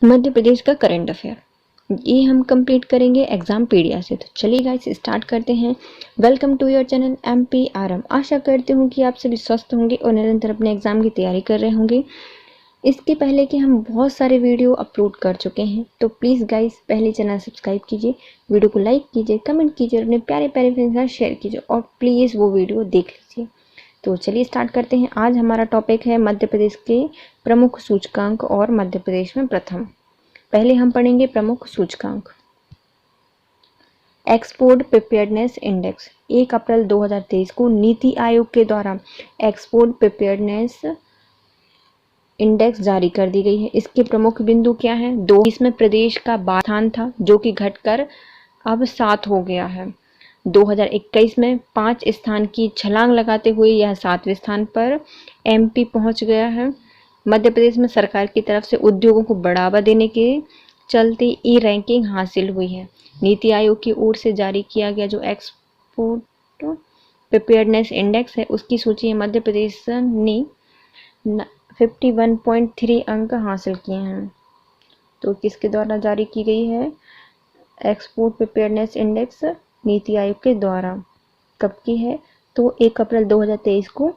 मध्य प्रदेश का current affair, ये हम कंप्लीट करेंगे एग्जाम पीडिया से। तो चलिए गाइस स्टार्ट करते हैं। Welcome to your channel MPRM। आशा करती हूँ कि आप सभी स्वस्थ होंगे और निरंतर अपने एग्जाम की तैयारी कर रहे होंगे। इसके पहले कि हम बहुत सारे वीडियो अपलोड कर चुके हैं, तो प्लीज़ गाइस पहले चैनल सब्सक्राइब कीजिए, वीडियो को लाइक कीजिए, कमेंट कीजिए और अपने प्यारे प्यारे फ्रेंड्स के साथ शेयर कीजिए और प्लीज़ वो वीडियो देख लीजिए। तो चलिए स्टार्ट करते हैं। आज हमारा टॉपिक है मध्य प्रदेश के प्रमुख सूचकांक और मध्य प्रदेश में प्रथम। पहले हम पढ़ेंगे प्रमुख सूचकांक। एक्सपोर्ट प्रिपेयर्डनेस इंडेक्स 1 अप्रैल 2023 को नीति आयोग के द्वारा एक्सपोर्ट प्रिपेयर्डनेस इंडेक्स जारी कर दी गई है। इसके प्रमुख बिंदु क्या हैं? 2, इसमें प्रदेश का 12 स्थान था जो कि घटकर अब 7 हो गया है। 2021 में 5 स्थान की छलांग लगाते हुए यह 7वें स्थान पर MP पहुंच गया है। मध्य प्रदेश में सरकार की तरफ से उद्योगों को बढ़ावा देने के चलते ई रैंकिंग हासिल हुई है। नीति आयोग की ओर से जारी किया गया जो एक्सपोर्ट प्रिपेयर्डनेस इंडेक्स है, उसकी सूची मध्य प्रदेश ने 51.3 अंक हासिल किए हैं। तो किसके द्वारा जारी की गई है export preparedness index? NITI Aayog के द्वारा। कब की है? तो 1 अप्रैल 2023 को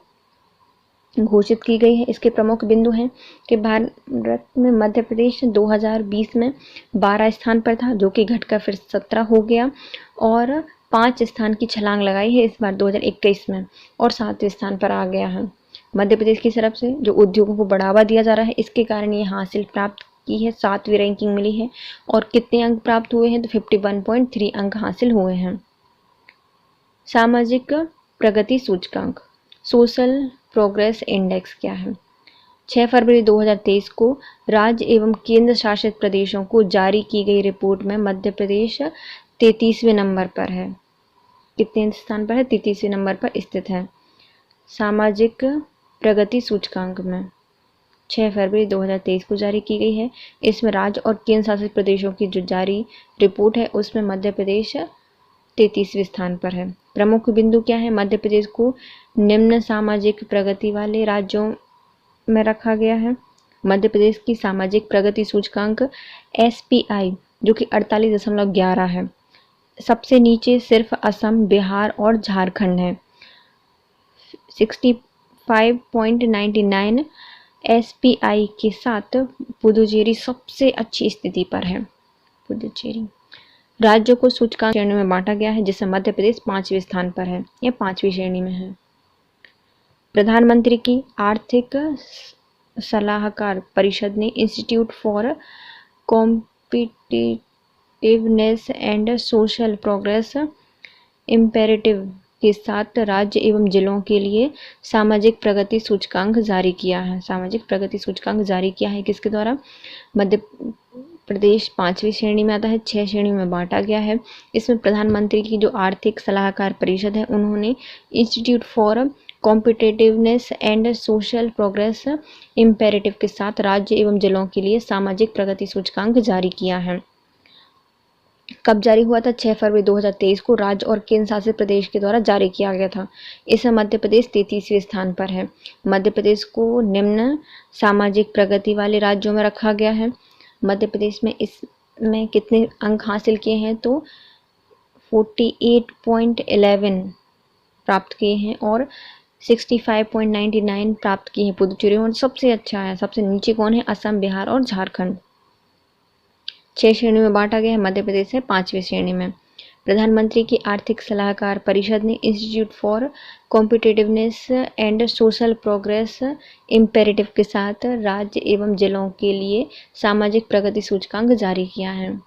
घोषित की गई है। इसके प्रमुख बिंदु हैं कि भारत में मध्य प्रदेश 2020 में 12 स्थान पर था जो कि घटकर फिर 17 हो गया और 5 स्थान की छलांग लगाई है इस बार 2021 में और 7वें स्थान पर आ गया है। मध्य प्रदेश की तरफ से जो उद्योगों को बढ़ावा दिया जा रहा है, इसके कारण ये हासिल प्राप्त की है, 7वीं रैंकिंग मिली है। और कितने अंक प्राप्त हुए हैं? तो 51.3 अंक हासिल हुए हैं। सामाजिक प्रगति सूचकांक सोशल प्रोग्रेस इंडेक्स क्या है? 6 फरवरी 2023 को राज्य एवं केंद्र शासित प्रदेशों को जारी की गई रिपोर्ट में मध्य प्रदेश 33वें नंबर पर है। कितने स्थान पर है? 33वें नंबर पर स्थित है सामाजिक प्रगति सूचकांक में। 6 फरवरी 2023 को जारी की गई है। इसमें राज्य और केंद्र शासित प्रदेशों की जो जारी रिपोर्ट है उसमें मध्य प्रदेश 33वें स्थान पर है। प्रमुख बिंदु क्या है? मध्य प्रदेश को निम्न सामाजिक प्रगति वाले राज्यों में रखा गया है। मध्य प्रदेश की सामाजिक प्रगति सूचकांक SPI जो कि 48.11 है। सबसे नीचे सिर्फ असम, बिहार और झारखंड है। 65.99 SPI के साथ पुदुचेरी सबसे अच्छी स्थिति पर है। पुदुचेरी राज्यों को सूचकांक श्रेणियों में बांटा गया है जिसमें मध्य प्रदेश 5वें स्थान पर है, यह 5वीं श्रेणी में है। प्रधानमंत्री की आर्थिक सलाहकार परिषद ने institute for competitiveness and social progress imperative के साथ राज्य एवं जिलों के लिए सामाजिक प्रगति सूचकांक जारी किया है। सामाजिक प्रगति सूचकांक जारी किया है किसके द्वारा? मध्य प्रदेश 5वीं श्रेणी में आता है, 6 श्रेणियों में बांटा गया है। इसमें प्रधानमंत्री की जो आर्थिक सलाहकार परिषद है उन्होंने institute for competitiveness and social progress imperative के साथ राज्य एवं जिलों के लिए सामाजिक प्रगति सूचकांक जारी किया है। कब जारी हुआ था? 6 फरवरी 2023 को राज्य और केंद्र शासित प्रदेश के द्वारा जारी किया गया था। इसमें मध्य प्रदेश 33वें स्थान पर है। मध्य प्रदेश को निम्न सामाजिक प्रगति वाले राज्यों में रखा गया है। मध्य प्रदेश में इसमें कितने अंक हासिल किए हैं? तो 48.11 प्राप्त किए हैं और 65.99 प्राप्त किए हैं पुदुचेरी और सबसे अच्छा है। सबसे नीचे कौन है? असम, बिहार और झारखंड। 6 श्रेणी में बांटा गया है, मध्य प्रदेश है 5वीं श्रेणी में। प्रधानमंत्री की आर्थिक सलाहकार परिषद ने institute for competitiveness and social progress imperative के साथ राज्य एवं जिलों के लिए सामाजिक प्रगति सूचकांक जारी किया है।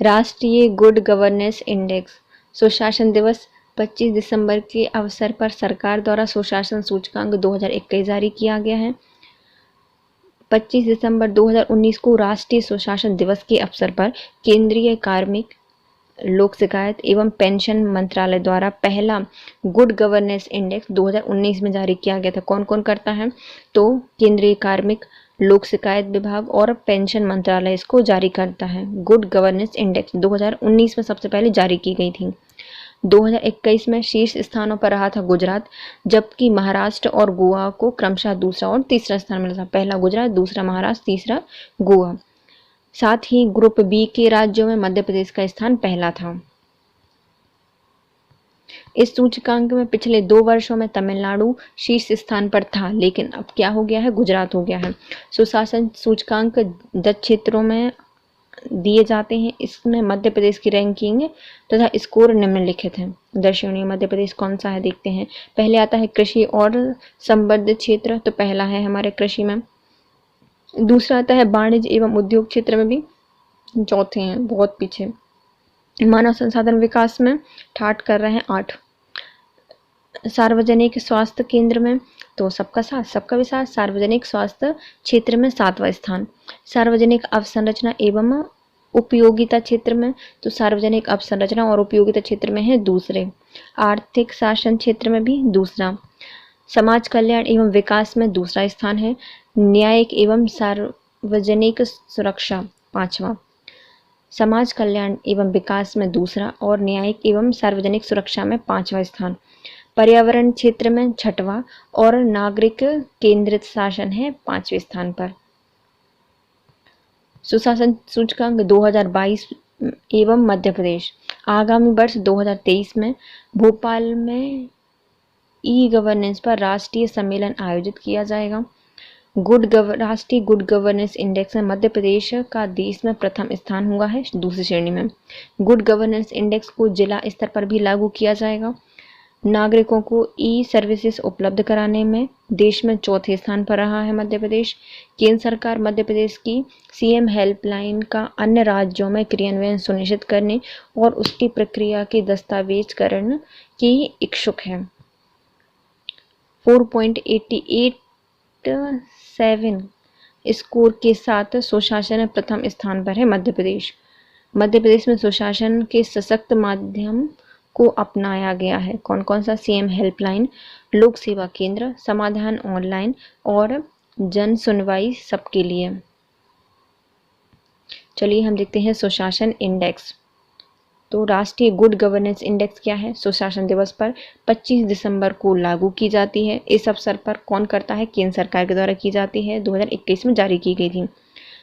राष्ट्रीय गुड गवर्नेंस इंडेक्स सुशासन दिवस 25 दिसंबर के अवसर पर सरकार द्वारा सुशासन सूचकांक 2021 जारी किया गया है। 25 दिसंबर 2019 को राष्ट्रीय सुशासन दिवस के अवसर पर केंद्रीय कार्मिक, लोक शिकायत एवं पेंशन मंत्रालय द्वारा पहला गुड गवर्नेंस इंडेक्स 2019 में जारी किया गया था। कौन कौन करता है? तो केंद्रीय कार्मिक, लोक शिकायत विभाग और पेंशन मंत्रालय इसको जारी करता है। गुड गवर्नेंस इंडेक्स 2019 में सबसे पहले जारी की गई थी। 2021 में शीर्ष स्थानों पर रहा था गुजरात, जबकि महाराष्ट्र और गोवा को क्रमशः दूसरा और तीसरा स्थान मिला था। पहला गुजरात, दूसरा महाराष्ट्र, तीसरा गोवा। साथ ही ग्रुप बी के राज्यों में मध्य प्रदेश का स्थान पहला था। इस सूचकांक में पिछले 2 वर्षों में तमिलनाडु शीर्ष स्थान पर था, लेकिन अब क्या हो गया है, गुजरात हो गया है। सुशासन सूचकांक 10 क्षेत्रों में दिए जाते हैं। इसमें मध्य प्रदेश की रैंकिंग तथा स्कोर निम्नलिखित हैं। दर्शनीय मध्य प्रदेश कौन सा है देखते हैं। पहले आता है कृषि और संबद्ध क्षेत्र, तो पहला है हमारे कृषि में। दूसरा आता है वाणिज्य एवं उद्योग क्षेत्र में भी, चौथे हैं, बहुत पीछे। मानव संसाधन विकास में ठाठ कर रहे हैं 8। सार्वजनिक स्वास्थ्य केंद्र में तो सबका साथ सबका विकास, सार्वजनिक स्वास्थ्य क्षेत्र में 7वां स्थान। सार्वजनिक अवसंरचना एवं उपयोगिता क्षेत्र में तो सार्वजनिक अवसंरचना और उपयोगिता क्षेत्र में है दूसरे। आर्थिक शासन क्षेत्र में भी दूसरा। समाज कल्याण एवं विकास में दूसरा स्थान है। न्यायिक एवं सार्वजनिक सुरक्षा 5वां। समाज कल्याण एवं विकास में दूसरा और न्यायिक एवं सार्वजनिक सुरक्षा में 5वां स्थान। पर्यावरण क्षेत्र में 6वां और नागरिक केंद्रित शासन है 5वें स्थान पर। सुशासन सूचकांक 2022 एवं मध्य प्रदेश। आगामी वर्ष 2023 में भोपाल में ई गवर्नेंस पर राष्ट्रीय सम्मेलन आयोजित किया जाएगा। राष्ट्रीय गुड गवर्नेंस इंडेक्स में मध्य प्रदेश का देश में प्रथम स्थान हुआ है, दूसरी श्रेणी में। गुड गवर्नेंस इंडेक्स को जिला स्तर पर भी लागू किया जाएगा। नागरिकों को ई सर्विसेज उपलब्ध कराने में देश में चौथे स्थान पर रहा है मध्य प्रदेश। केंद्र सरकार मध्य प्रदेश की सीएम हेल्पलाइन का अन्य राज्यों में क्रियान्वयन सुनिश्चित करने और उसकी प्रक्रिया के दस्तावेजीकरण की इच्छुक है। 4.87 स्कोर के साथ सुशासन में प्रथम स्थान पर है मध्य प्रदेश। मध्य प्रदेश में सुशासन के सशक्त माध्यम को अपनाया गया है। कौन कौन सा? सीएम हेल्पलाइन, लोक सेवा केंद्र, समाधान ऑनलाइन और जन सुनवाई सबके लिए। चलिए हम देखते हैं सुशासन इंडेक्स। तो राष्ट्रीय गुड गवर्नेंस इंडेक्स क्या है? सुशासन दिवस पर 25 दिसंबर को लागू की जाती है। इस अवसर पर कौन करता है? केंद्र सरकार के द्वारा की जाती है। 2021 में जारी की गई थी।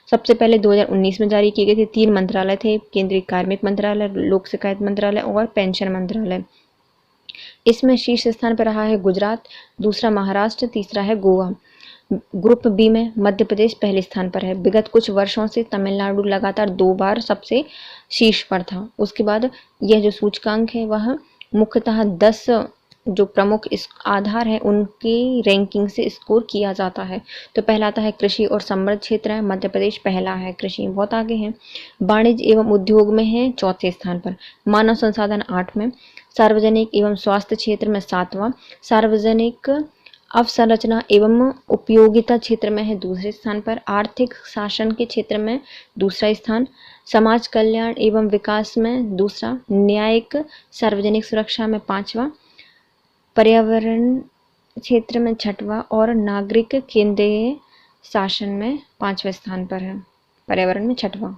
सबसे पहले 2019 में जारी की गई थी। 3 मंत्रालय थे, केंद्रीय कार्मिक मंत्रालय, लोक शिकायत मंत्रालय और पेंशन मंत्रालय। इसमें शीर्ष स्थान पर रहा है गुजरात, दूसरा महाराष्ट्र, तीसरा है गोवा। ग्रुप बी में मध्य प्रदेश पहले स्थान पर है। विगत कुछ वर्षों से तमिलनाडु लगातार 2 बार सबसे शीर्ष पर था। उसके बाद यह जो सूचकांक है वह मुख्यतः 10 जो प्रमुख इस आधार है उनकी रैंकिंग से स्कोर किया जाता है। तो पहला आता है कृषि और समृद्ध क्षेत्र है, मध्य प्रदेश पहला है, कृषि में बहुत आगे है। वाणिज्य एवं उद्योग में है चौथे स्थान पर। मानव संसाधन 8 में। सार्वजनिक एवं स्वास्थ्य क्षेत्र में 7वां। सार्वजनिक अवसंरचना एवं उपयोगिता क्षेत्र में है दूसरे स्थान पर। आर्थिक शासन के क्षेत्र में दूसरा स्थान। समाज कल्याण एवं विकास में दूसरा। न्यायिक सार्वजनिक सुरक्षा में 5वां। पर्यावरण क्षेत्र में 6वां और नागरिक केंद्रीय शासन में 5वें स्थान पर है। पर्यावरण में 6वां।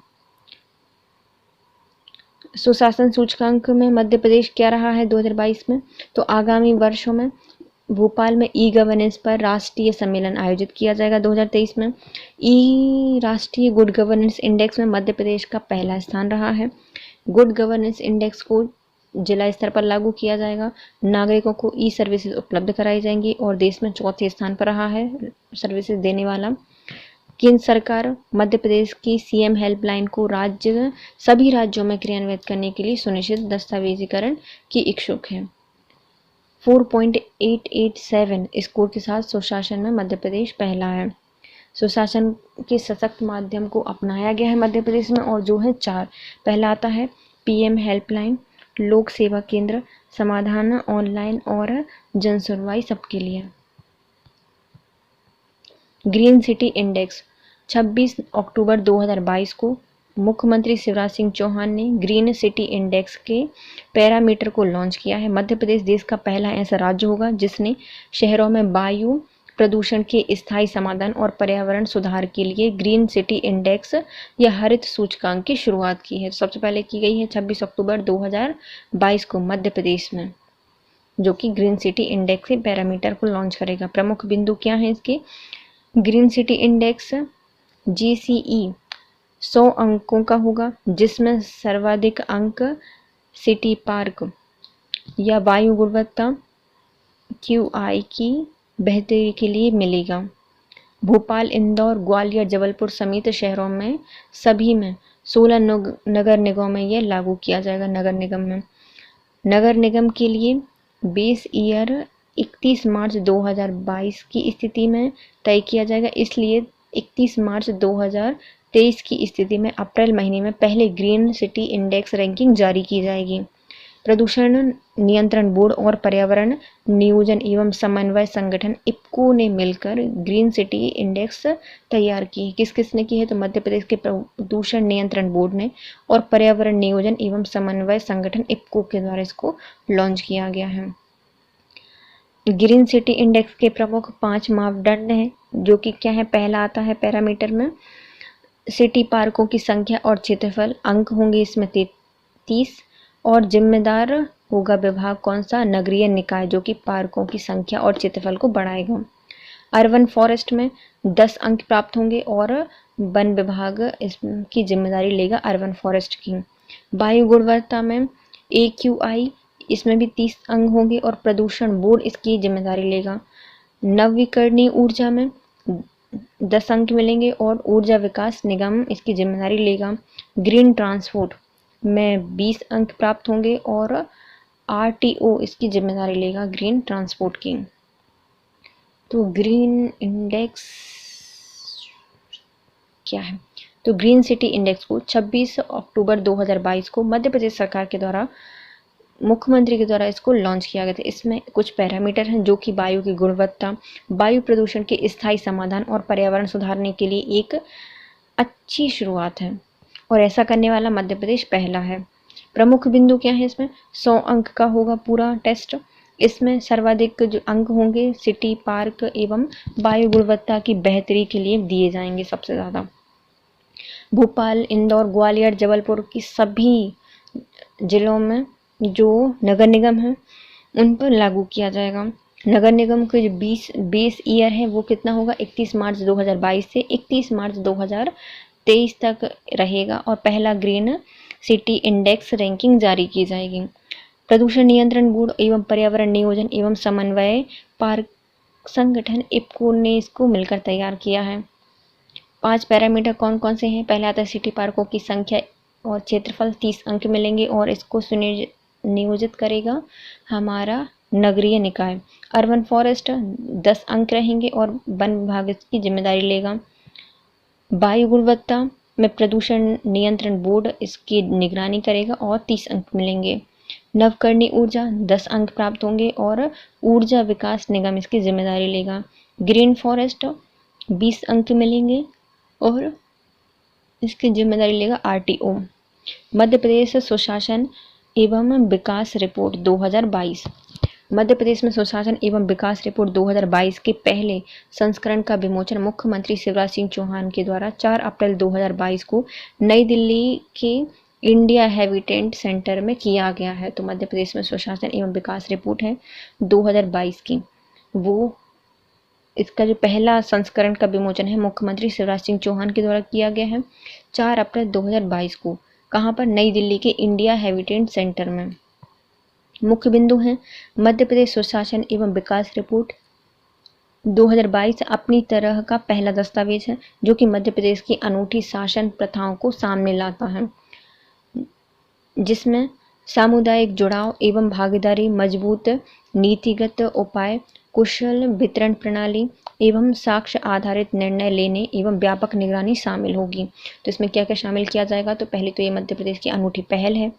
सुशासन सूचकांक में मध्य प्रदेश क्या रहा है 2022 में? तो आगामी वर्षों में भोपाल में ई गवर्नेंस पर राष्ट्रीय सम्मेलन आयोजित किया जाएगा 2023 में। ई राष्ट्रीय गुड गवर्नेंस इंडेक्स में मध्य प्रदेश का पहला स्थान रहा है। गुड गवर्नेंस इंडेक्स को जिला स्तर पर लागू किया जाएगा। नागरिकों को ई सर्विसेज उपलब्ध कराई जाएंगी और देश में चौथे स्थान पर रहा है सर्विसेज देने वाला। केंद्र सरकार मध्य प्रदेश की सीएम हेल्पलाइन को सभी राज्यों में क्रियान्वित करने के लिए सुनिश्चित दस्तावेजीकरण की इच्छुक है। 4.887 स्कोर के साथ सुशासन में मध्य प्रदेश पहला है। सुशासन के सशक्त माध्यम को अपनाया गया है मध्य प्रदेश में और जो है 4। पहला आता है पीएम हेल्पलाइन, लोक सेवा केंद्र, समाधान ऑनलाइन और जन सुनवाई सबके लिए। ग्रीन सिटी इंडेक्स 26 अक्टूबर 2022 को मुख्यमंत्री शिवराज सिंह चौहान ने ग्रीन सिटी इंडेक्स के पैरामीटर को लॉन्च किया है। मध्य प्रदेश देश का पहला ऐसा राज्य होगा जिसने शहरों में वायु प्रदूषण के स्थायी समाधान और पर्यावरण सुधार के लिए ग्रीन सिटी इंडेक्स या हरित सूचकांक की शुरुआत की है। सबसे पहले की गई है 26 अक्टूबर 2022 को मध्य प्रदेश में, जो कि ग्रीन सिटी इंडेक्स के पैरामीटर को लॉन्च करेगा। प्रमुख बिंदु क्या है इसके? ग्रीन सिटी इंडेक्स GCE 100 अंकों का होगा, जिसमें सर्वाधिक अंक सिटी पार्क या वायु गुणवत्ता QI की बेहतरी के लिए मिलेगा। भोपाल, इंदौर, ग्वालियर, जबलपुर समेत शहरों में सभी में 16 नगर निगमों में यह लागू किया जाएगा। नगर निगम के लिए बेस ईयर 31 मार्च 2022 की स्थिति में तय किया जाएगा, इसलिए 31 मार्च 2023 की स्थिति में अप्रैल महीने में पहले ग्रीन सिटी इंडेक्स रैंकिंग जारी की जाएगी। प्रदूषण नियंत्रण बोर्ड और पर्यावरण नियोजन एवं समन्वय संगठन इप्को ने मिलकर ग्रीन सिटी इंडेक्स तैयार की है। किसने की है? तो मध्य प्रदेश के प्रदूषण नियंत्रण बोर्ड ने और पर्यावरण नियोजन एवं समन्वय संगठन इप्को के द्वारा इसको लॉन्च किया गया है। ग्रीन सिटी इंडेक्स के प्रमुख 5 मापदंड हैं, जो कि क्या है? पहला आता है पैरामीटर में सिटी पार्कों की संख्या और क्षेत्रफल। अंक होंगे इसमें 33 और जिम्मेदार होगा विभाग कौन सा? नगरीय निकाय, जो कि पार्कों की संख्या और क्षेत्रफल को बढ़ाएगा। अर्बन फॉरेस्ट में 10 अंक प्राप्त होंगे और वन विभाग इसकी जिम्मेदारी लेगा अर्बन फॉरेस्ट की। वायु गुणवत्ता में AQI, इसमें भी 30 अंक होंगे और प्रदूषण बोर्ड इसकी जिम्मेदारी लेगा। नवीकरणीय ऊर्जा में 10 अंक मिलेंगे और ऊर्जा विकास निगम इसकी जिम्मेदारी लेगा। ग्रीन ट्रांसपोर्ट में 20 अंक प्राप्त होंगे और RTO इसकी जिम्मेदारी लेगा ग्रीन ट्रांसपोर्ट की। तो ग्रीन इंडेक्स क्या है? तो ग्रीन सिटी इंडेक्स को 26 अक्टूबर 2022 को मध्य प्रदेश सरकार के द्वारा, मुख्यमंत्री के द्वारा इसको लॉन्च किया गया था। इसमें कुछ पैरामीटर हैं, जो कि वायु की गुणवत्ता, वायु प्रदूषण के स्थायी समाधान और पर्यावरण सुधारने के लिए एक अच्छी शुरुआत है, और ऐसा करने वाला मध्य प्रदेश पहला है। प्रमुख बिंदु क्या है इसमें? 100 अंक का होगा पूरा टेस्ट। इसमें सर्वाधिक जो अंक होंगे सिटी पार्क एवं वायु गुणवत्ता की बेहतरी के लिए दिए जाएंगे सबसे ज़्यादा। भोपाल, इंदौर, ग्वालियर, जबलपुर की सभी जिलों में जो नगर निगम है उन पर लागू किया जाएगा। नगर निगम के जो बेस ईयर है वो कितना होगा? 31 मार्च 2022 से 31 मार्च 2023 तक रहेगा और पहला ग्रीन सिटी इंडेक्स रैंकिंग जारी की जाएगी। प्रदूषण नियंत्रण बोर्ड एवं पर्यावरण नियोजन एवं समन्वय पार्क संगठन इप्को ने इसको मिलकर तैयार किया है। 5 पैरामीटर कौन कौन से हैं? पहला आता है सिटी पार्कों की संख्या और क्षेत्रफल, 30 अंक मिलेंगे और इसको नियोजित करेगा हमारा नगरीय निकाय। अर्बन फॉरेस्ट 10 अंक रहेंगे और वन विभाग इसकी जिम्मेदारी लेगा। वायु गुणवत्ता में प्रदूषण नियंत्रण बोर्ड इसकी निगरानी करेगा और 30 अंक मिलेंगे। नवकरणीय ऊर्जा 10 अंक प्राप्त होंगे और ऊर्जा विकास निगम इसकी जिम्मेदारी लेगा। ग्रीन फॉरेस्ट 20 अंक मिलेंगे और इसकी जिम्मेदारी लेगा RTO। मध्य प्रदेश सुशासन एवं विकास रिपोर्ट 2022। मध्य प्रदेश में सुशासन एवं विकास रिपोर्ट 2022 के पहले संस्करण का विमोचन मुख्यमंत्री शिवराज सिंह चौहान के द्वारा 4 अप्रैल 2022 को नई दिल्ली के इंडिया हैबिटेट सेंटर में किया गया है। तो मध्य प्रदेश में सुशासन एवं विकास रिपोर्ट है 2022 की, वो इसका जो पहला संस्करण का विमोचन है मुख्यमंत्री शिवराज सिंह चौहान के द्वारा किया गया है 4 अप्रैल 2022 को। कहाँ पर? नई दिल्ली के इंडिया हैबिटेट सेंटर में। मुख्य बिंदु हैं मध्य प्रदेश सुशासन एवं विकास रिपोर्ट 2022 अपनी तरह का पहला दस्तावेज है जो कि मध्य प्रदेश की अनूठी शासन प्रथाओं को सामने लाता है, जिसमें सामुदायिक जुड़ाव एवं भागीदारी, मजबूत नीतिगत उपाय, कुशल वितरण प्रणाली एवं साक्ष्य आधारित निर्णय लेने एवं व्यापक निगरानी शामिल होगी। तो इसमें क्या क्या शामिल किया जाएगा? तो पहले तो ये मध्य प्रदेश की अनूठी पहल है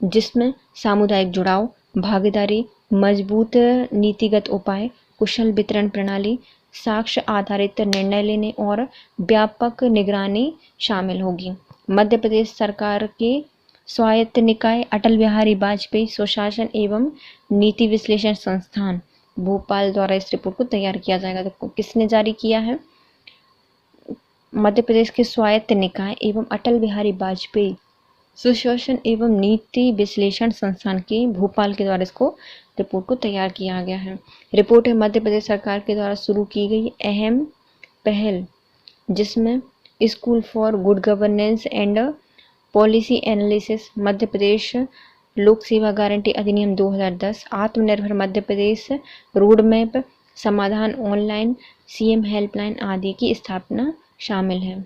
जिसमें सामुदायिक जुड़ाव, भागीदारी, मजबूत नीतिगत उपाय, कुशल वितरण प्रणाली, साक्ष्य आधारित निर्णय लेने और व्यापक निगरानी शामिल होगी। मध्य प्रदेश सरकार के स्वायत्त निकाय अटल बिहारी वाजपेयी सुशासन एवं नीति विश्लेषण संस्थान भोपाल द्वारा इस रिपोर्ट को तैयार किया जाएगा। तो किसने जारी किया है? मध्य प्रदेश के स्वायत्त निकाय एवं अटल बिहारी वाजपेयी सुशासन एवं नीति विश्लेषण संस्थान के भोपाल के द्वारा इसको रिपोर्ट को तैयार किया गया है। रिपोर्ट है मध्य प्रदेश सरकार के द्वारा शुरू की गई अहम पहल, जिसमें school for good governance and policy analysis, Madhya Pradesh लोक सेवा गारंटी अधिनियम 2010, Atmanirbhar Madhya Pradesh road map, Samadhan online, CM helpline आदि की स्थापना शामिल है।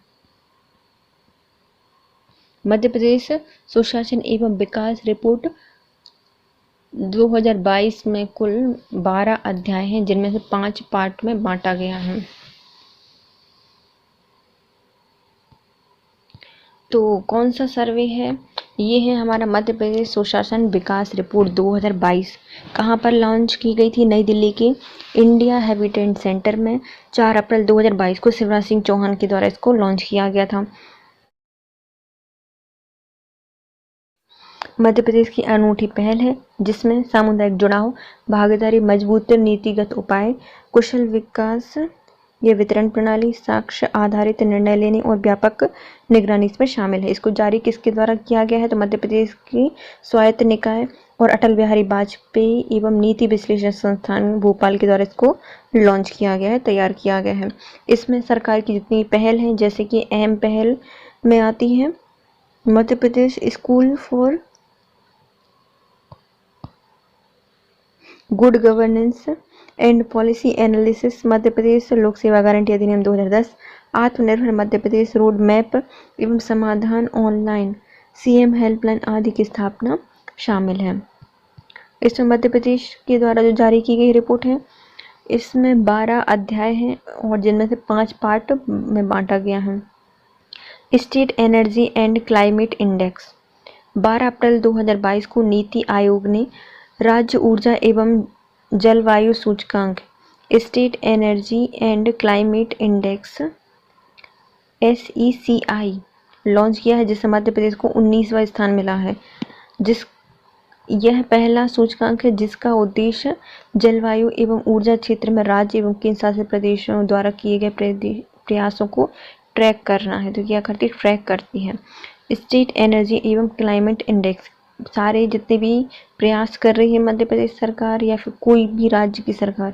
मध्य प्रदेश सुशासन एवं विकास रिपोर्ट 2022 में कुल 12 अध्याय हैं, जिनमें से 5 पार्ट में बांटा गया है। तो कौन सा सर्वे है? ये है हमारा मध्य प्रदेश सुशासन विकास रिपोर्ट 2022। कहाँ पर लॉन्च की गई थी? नई दिल्ली के इंडिया हैबिटेट सेंटर में 4 अप्रैल 2022 को शिवराज सिंह चौहान के द्वारा इसको लॉन्च किया गया था। मध्य प्रदेश की अनूठी पहल है, जिसमें सामुदायिक जुड़ाव, भागीदारी, मजबूत नीतिगत उपाय, कुशल विकास या वितरण प्रणाली, साक्ष्य आधारित निर्णय लेने और व्यापक निगरानी इसमें शामिल है। इसको जारी किसके द्वारा किया गया है? तो मध्य प्रदेश की स्वायत्त निकाय और अटल बिहारी वाजपेयी एवं नीति विश्लेषण संस्थान भोपाल के द्वारा इसको लॉन्च किया गया है, तैयार किया गया है। इसमें सरकार की जितनी पहल हैं, जैसे कि अहम पहल में आती है Madhya Pradesh school for good governance and policy analysis, Madhya Pradesh लोक सेवा गारंटी अधिनियम 2010, आत्मनिर्भर मध्य प्रदेश रोड मैप एवं समाधान ऑनलाइन, सीएम हेल्पलाइन आदि की स्थापना शामिल है। इसमें मध्य प्रदेश के द्वारा जो जारी की गई रिपोर्ट है, इसमें 12 अध्याय हैं और जिनमें से 5 पार्ट में बांटा गया है। State energy and climate index 12 अप्रैल 2022 को नीति आयोग ने राज्य ऊर्जा एवं जलवायु सूचकांक state energy and climate index SECI launch किया है, जिससे मध्य प्रदेश को 19वां स्थान मिला है। यह पहला सूचकांक है जिसका उद्देश्य जलवायु एवं ऊर्जा क्षेत्र में राज्य एवं केंद्र शासित प्रदेशों द्वारा किए गए प्रयासों को ट्रैक करना है। तो क्या करती है? ट्रैक करती है। स्टेट एनर्जी एवं क्लाइमेट इंडेक्स सारे जितने भी प्रयास कर रही है मध्य प्रदेश सरकार या फिर कोई भी राज्य की सरकार,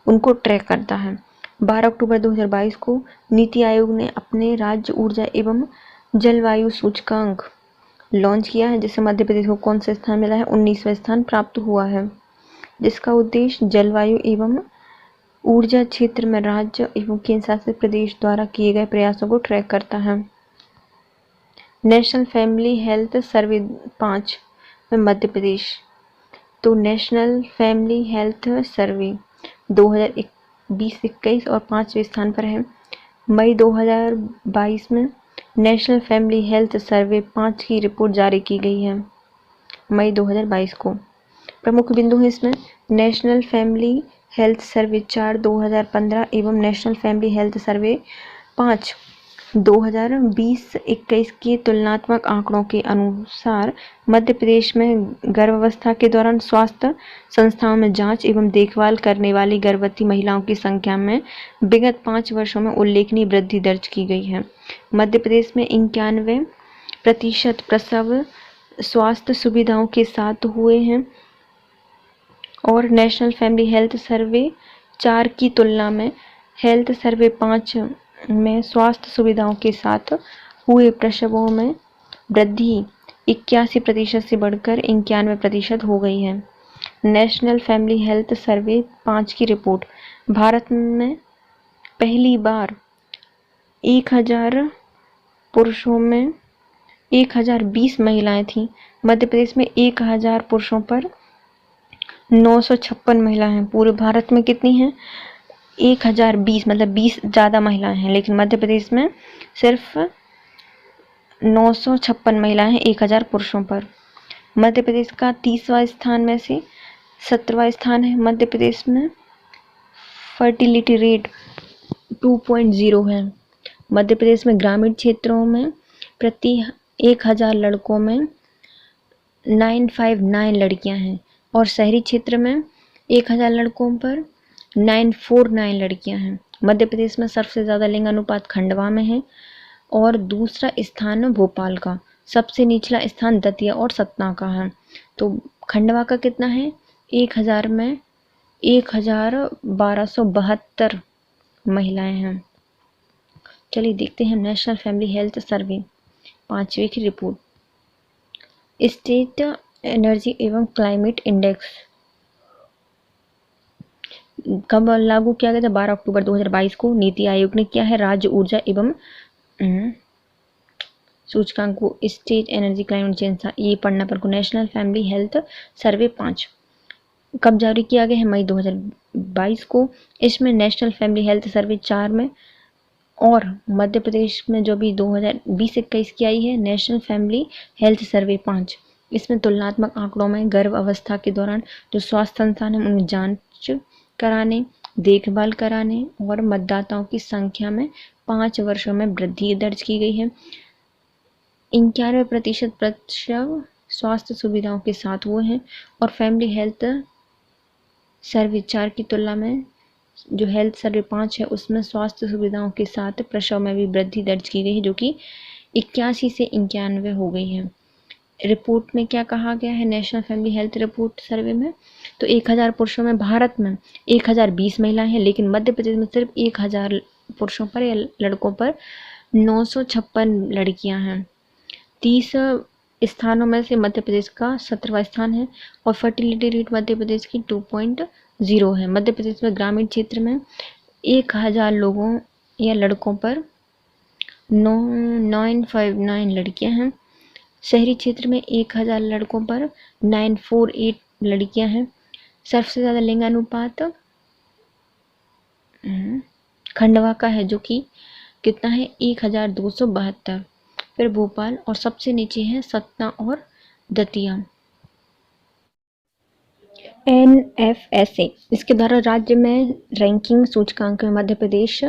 उनको ट्रैक करता है। 12 अक्टूबर 2022 को नीति आयोग ने अपने राज्य ऊर्जा एवं जलवायु सूचकांक लॉन्च किया है, जिससे मध्य प्रदेश को कौन सा स्थान मिला है? 19वां स्थान प्राप्त हुआ है, जिसका उद्देश्य जलवायु एवं ऊर्जा क्षेत्र में राज्य एवं केंद्र शासित प्रदेश द्वारा किए गए प्रयासों को ट्रैक करता है। नेशनल फैमिली हेल्थ सर्वे 5 में मध्य प्रदेश, तो नेशनल फैमिली हेल्थ सर्वे 2020-21 और 5वें स्थान पर है। मई 2022 में नेशनल फैमिली हेल्थ सर्वे 5 की रिपोर्ट जारी की गई है, मई 2022 को। प्रमुख बिंदु हैं इसमें नेशनल फैमिली हेल्थ सर्वे 4 2015 एवं नेशनल फैमिली हेल्थ सर्वे 5 2020-21 के तुलनात्मक आंकड़ों के अनुसार मध्य प्रदेश में गर्भावस्था के दौरान स्वास्थ्य संस्थाओं में जांच एवं देखभाल करने वाली गर्भवती महिलाओं की संख्या में विगत 5 वर्षों में उल्लेखनीय वृद्धि दर्ज की गई है। मध्य प्रदेश में 91% प्रसव स्वास्थ्य सुविधाओं के साथ हुए हैं और नेशनल फैमिली हेल्थ सर्वे 4 की तुलना में हेल्थ सर्वे 5 में स्वास्थ्य सुविधाओं के साथ हुए प्रसवों में वृद्धि 81% से बढ़कर 91% हो गई है। नेशनल फैमिली हेल्थ सर्वे 5 की रिपोर्ट, भारत में पहली बार 1000 पुरुषों में 1020 महिलाएं थीं। मध्य प्रदेश में 1000 पुरुषों पर 956 महिलाएं हैं। पूरे भारत में कितनी हैं? 1020, मतलब 20 ज़्यादा महिलाएं हैं, लेकिन मध्य प्रदेश में सिर्फ 956 महिलाएं हैं 1000 पुरुषों पर। मध्य प्रदेश का 30वां स्थान में से 17वां स्थान है। मध्य प्रदेश में फर्टिलिटी रेट 2.0 है। मध्य प्रदेश में ग्रामीण क्षेत्रों में प्रति 1000 लड़कों में 959 लड़कियां हैं और शहरी क्षेत्र में 1000 लड़कों पर 949 लड़कियां हैं। मध्य प्रदेश में सबसे ज़्यादा लिंग अनुपात खंडवा में है और दूसरा स्थान भोपाल का, सबसे निचला स्थान दतिया और सतना का है। तो खंडवा का कितना है, 1000 में 1272 महिलाएं हैं। चलिए देखते हैं नेशनल फैमिली हेल्थ सर्वे 5वीं की रिपोर्ट। स्टेट एनर्जी एवं क्लाइमेट इंडेक्स कब लागू किया गया था, 12 अक्टूबर 2022 को। नीति आयोग ने किया है। राज्य ऊर्जा एवं सूचकांक को स्टेट एनर्जी क्लाइमेट चेंज था, ये पढ़ना पर को। नेशनल फैमिली हेल्थ सर्वे 5 कब जारी किया गया है, मई 2022 को। इसमें नेशनल फैमिली हेल्थ सर्वे 4 में और मध्य प्रदेश में जो भी 2020-21 की आई है नेशनल फैमिली हेल्थ सर्वे 5, इसमें तुलनात्मक आंकड़ों में गर्भ अवस्था के दौरान जो स्वास्थ्य संस्थान है उनमें जांच कराने, देखभाल कराने और मतदाताओं की संख्या में 5 वर्षों में वृद्धि दर्ज की गई है। 91% प्रसव स्वास्थ्य सुविधाओं के साथ हुए हैं और फैमिली हेल्थ सर्वे 4 की तुलना में जो हेल्थ सर्वे 5 है उसमें स्वास्थ्य सुविधाओं के साथ प्रसव में भी वृद्धि दर्ज की गई है, जो कि 81 से 91 हो गई है। रिपोर्ट में क्या कहा गया है नेशनल फैमिली हेल्थ रिपोर्ट सर्वे में, तो 1000 पुरुषों में भारत में 1020 महिलाएं हैं, लेकिन मध्य प्रदेश में सिर्फ 1000 पुरुषों पर या लड़कों पर 956 लड़कियां हैं। 30 स्थानों में से मध्य प्रदेश का 17वां स्थान है और फर्टिलिटी रेट मध्य प्रदेश की 2.0 है। मध्य प्रदेश में ग्रामीण क्षेत्र में 1000 लोगों या लड़कों पर 959 लड़कियां हैं। शहरी क्षेत्र में 1000 लड़कों पर 948 लड़कियां हैं। सबसे ज़्यादा लिंगानुपात खंडवा का है, जो कि कितना है 1272, फिर भोपाल और सबसे नीचे है सतना और दतिया। NFSA इसके द्वारा राज्य में रैंकिंग सूचकांक में मध्य प्रदेश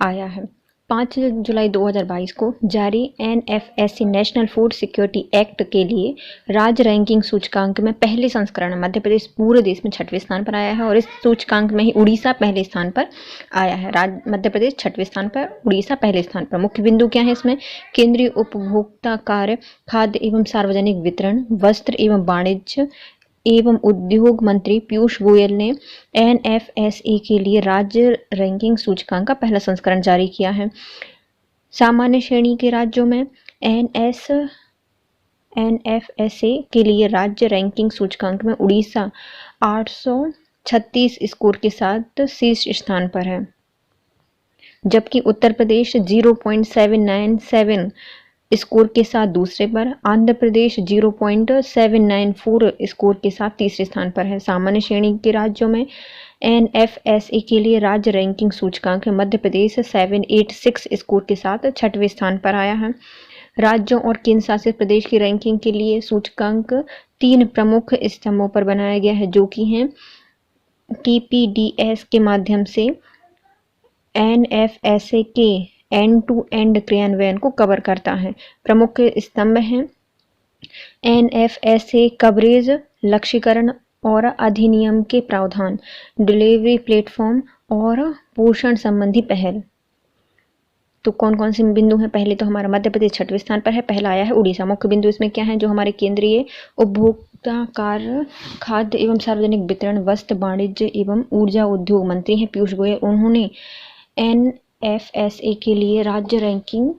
आया है। 5 जुलाई 2022 को जारी NFSA national food security act के लिए राज्य रैंकिंग सूचकांक में पहले संस्करण में मध्य प्रदेश पूरे देश में 6वें स्थान पर आया है और इस सूचकांक में ही उड़ीसा पहले स्थान पर आया है। मध्य प्रदेश 6वें स्थान पर, उड़ीसा पहले स्थान पर। मुख्य बिंदु क्या है इसमें, केंद्रीय उपभोक्ता कार्य, खाद्य एवं सार्वजनिक वितरण, वस्त्र एवं वाणिज्य एवं उद्योग मंत्री पीयूष गोयल ने NFSA के लिए राज्य रैंकिंग सूचकांक का पहला संस्करण जारी किया है। सामान्य श्रेणी के राज्यों में NFSA के लिए राज्य रैंकिंग सूचकांक में उड़ीसा 836 स्कोर के साथ शीर्ष स्थान पर है, जबकि उत्तर प्रदेश 0.797 स्कोर के साथ दूसरे पर, आंध्र प्रदेश 0.794 स्कोर के साथ तीसरे स्थान पर है। सामान्य श्रेणी के राज्यों में NFSA के लिए राज्य रैंकिंग सूचकांक मध्य प्रदेश 786 स्कोर के साथ 6वें स्थान पर आया है। राज्यों और केंद्र शासित प्रदेश की रैंकिंग के लिए सूचकांक 3 प्रमुख स्तंभों पर बनाया गया है, जो कि हैं TPDS के माध्यम से NFSA के एंड टू एंड क्रियान्वयन को कवर करता है। प्रमुख स्तंभ हैं NFSA कवरेज, लक्ष्यीकरण और अधिनियम के प्रावधान, डिलीवरी प्लेटफॉर्म और पोषण संबंधी पहल। तो कौन कौन से बिंदु हैं, पहले तो हमारा मध्य प्रदेश 6वें स्थान पर है, पहला आया है उड़ीसा। मुख्य बिंदु इसमें क्या है, जो हमारे केंद्रीय उपभोक्ता कार्य, खाद्य एवं सार्वजनिक वितरण, वस्त्र, वाणिज्य एवं ऊर्जा उद्योग मंत्री हैं पीयूष गोयल, उन्होंने NFSA के लिए राज्य रैंकिंग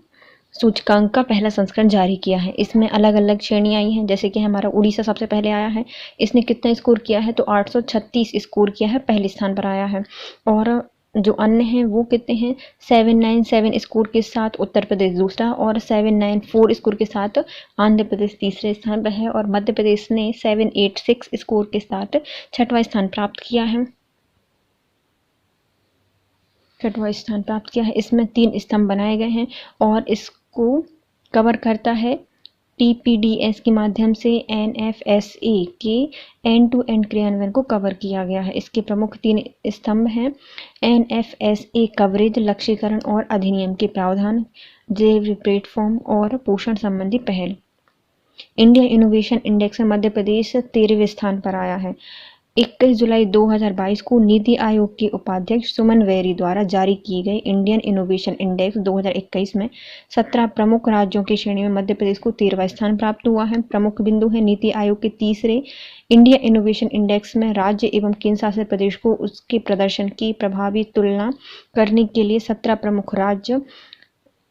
सूचकांक का पहला संस्करण जारी किया है। इसमें अलग अलग श्रेणियां आई हैं, जैसे कि हमारा उड़ीसा सबसे पहले आया है। इसने कितना स्कोर किया है, तो 836 स्कोर किया है, पहले स्थान पर आया है। और जो अन्य हैं वो कितने हैं, 797 स्कोर के साथ उत्तर प्रदेश दूसरा और 794 स्कोर के साथ आंध्र प्रदेश तीसरे स्थान पर है और मध्य प्रदेश ने 786 स्कोर के साथ 6वां स्थान प्राप्त किया है। 6वां स्थान प्राप्त किया है। इसमें 3 स्तंभ बनाए गए हैं और इसको कवर करता है TPDS के माध्यम से NFSA के एंड टू एंड क्रियान्वयन को कवर किया गया है। इसके प्रमुख 3 स्तंभ हैं NFSA कवरेज, लक्ष्यीकरण और अधिनियम के प्रावधान, डिलीवरी प्लेटफॉर्म और पोषण संबंधी पहल। इंडिया इनोवेशन इंडेक्स में मध्य प्रदेश 13वें स्थान पर आया है। 21 जुलाई 2022 को नीति आयोग के उपाध्यक्ष सुमन वेरी द्वारा जारी की गई इंडियन इनोवेशन इंडेक्स 2021 में 17 प्रमुख राज्यों की श्रेणी में मध्य प्रदेश को 13वां स्थान प्राप्त हुआ है। प्रमुख बिंदु है नीति आयोग के तीसरे इंडिया इनोवेशन इंडेक्स में राज्य एवं केंद्र शासित प्रदेश को उसके प्रदर्शन की प्रभावी तुलना करने के लिए 17 प्रमुख राज्य,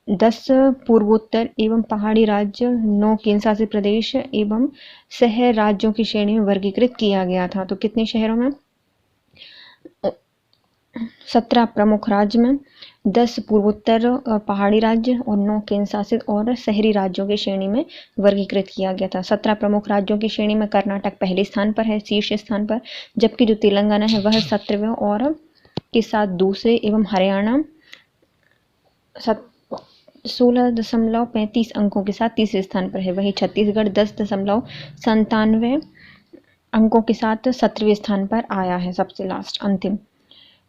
10 पूर्वोत्तर एवं पहाड़ी राज्य, 9 केंद्र शासित प्रदेश एवं शहर राज्यों की श्रेणी में वर्गीकृत किया गया था। तो कितने शहरों में? 17 प्रमुख राज्य में 10 पूर्वोत्तर और पहाड़ी राज्य और 9 केंद्र शासित और शहरी राज्यों की श्रेणी में वर्गीकृत किया गया था। 17 प्रमुख राज्यों की श्रेणी में कर्नाटक पहले स्थान पर है, शीर्ष स्थान पर, जबकि जो तेलंगाना है वह 17वें और के साथ दूसरे एवं हरियाणा 16.35 अंकों के साथ तीसरे स्थान पर है। वहीं छत्तीसगढ़ 10.97 अंकों के साथ 17वें स्थान पर आया है, सबसे लास्ट अंतिम।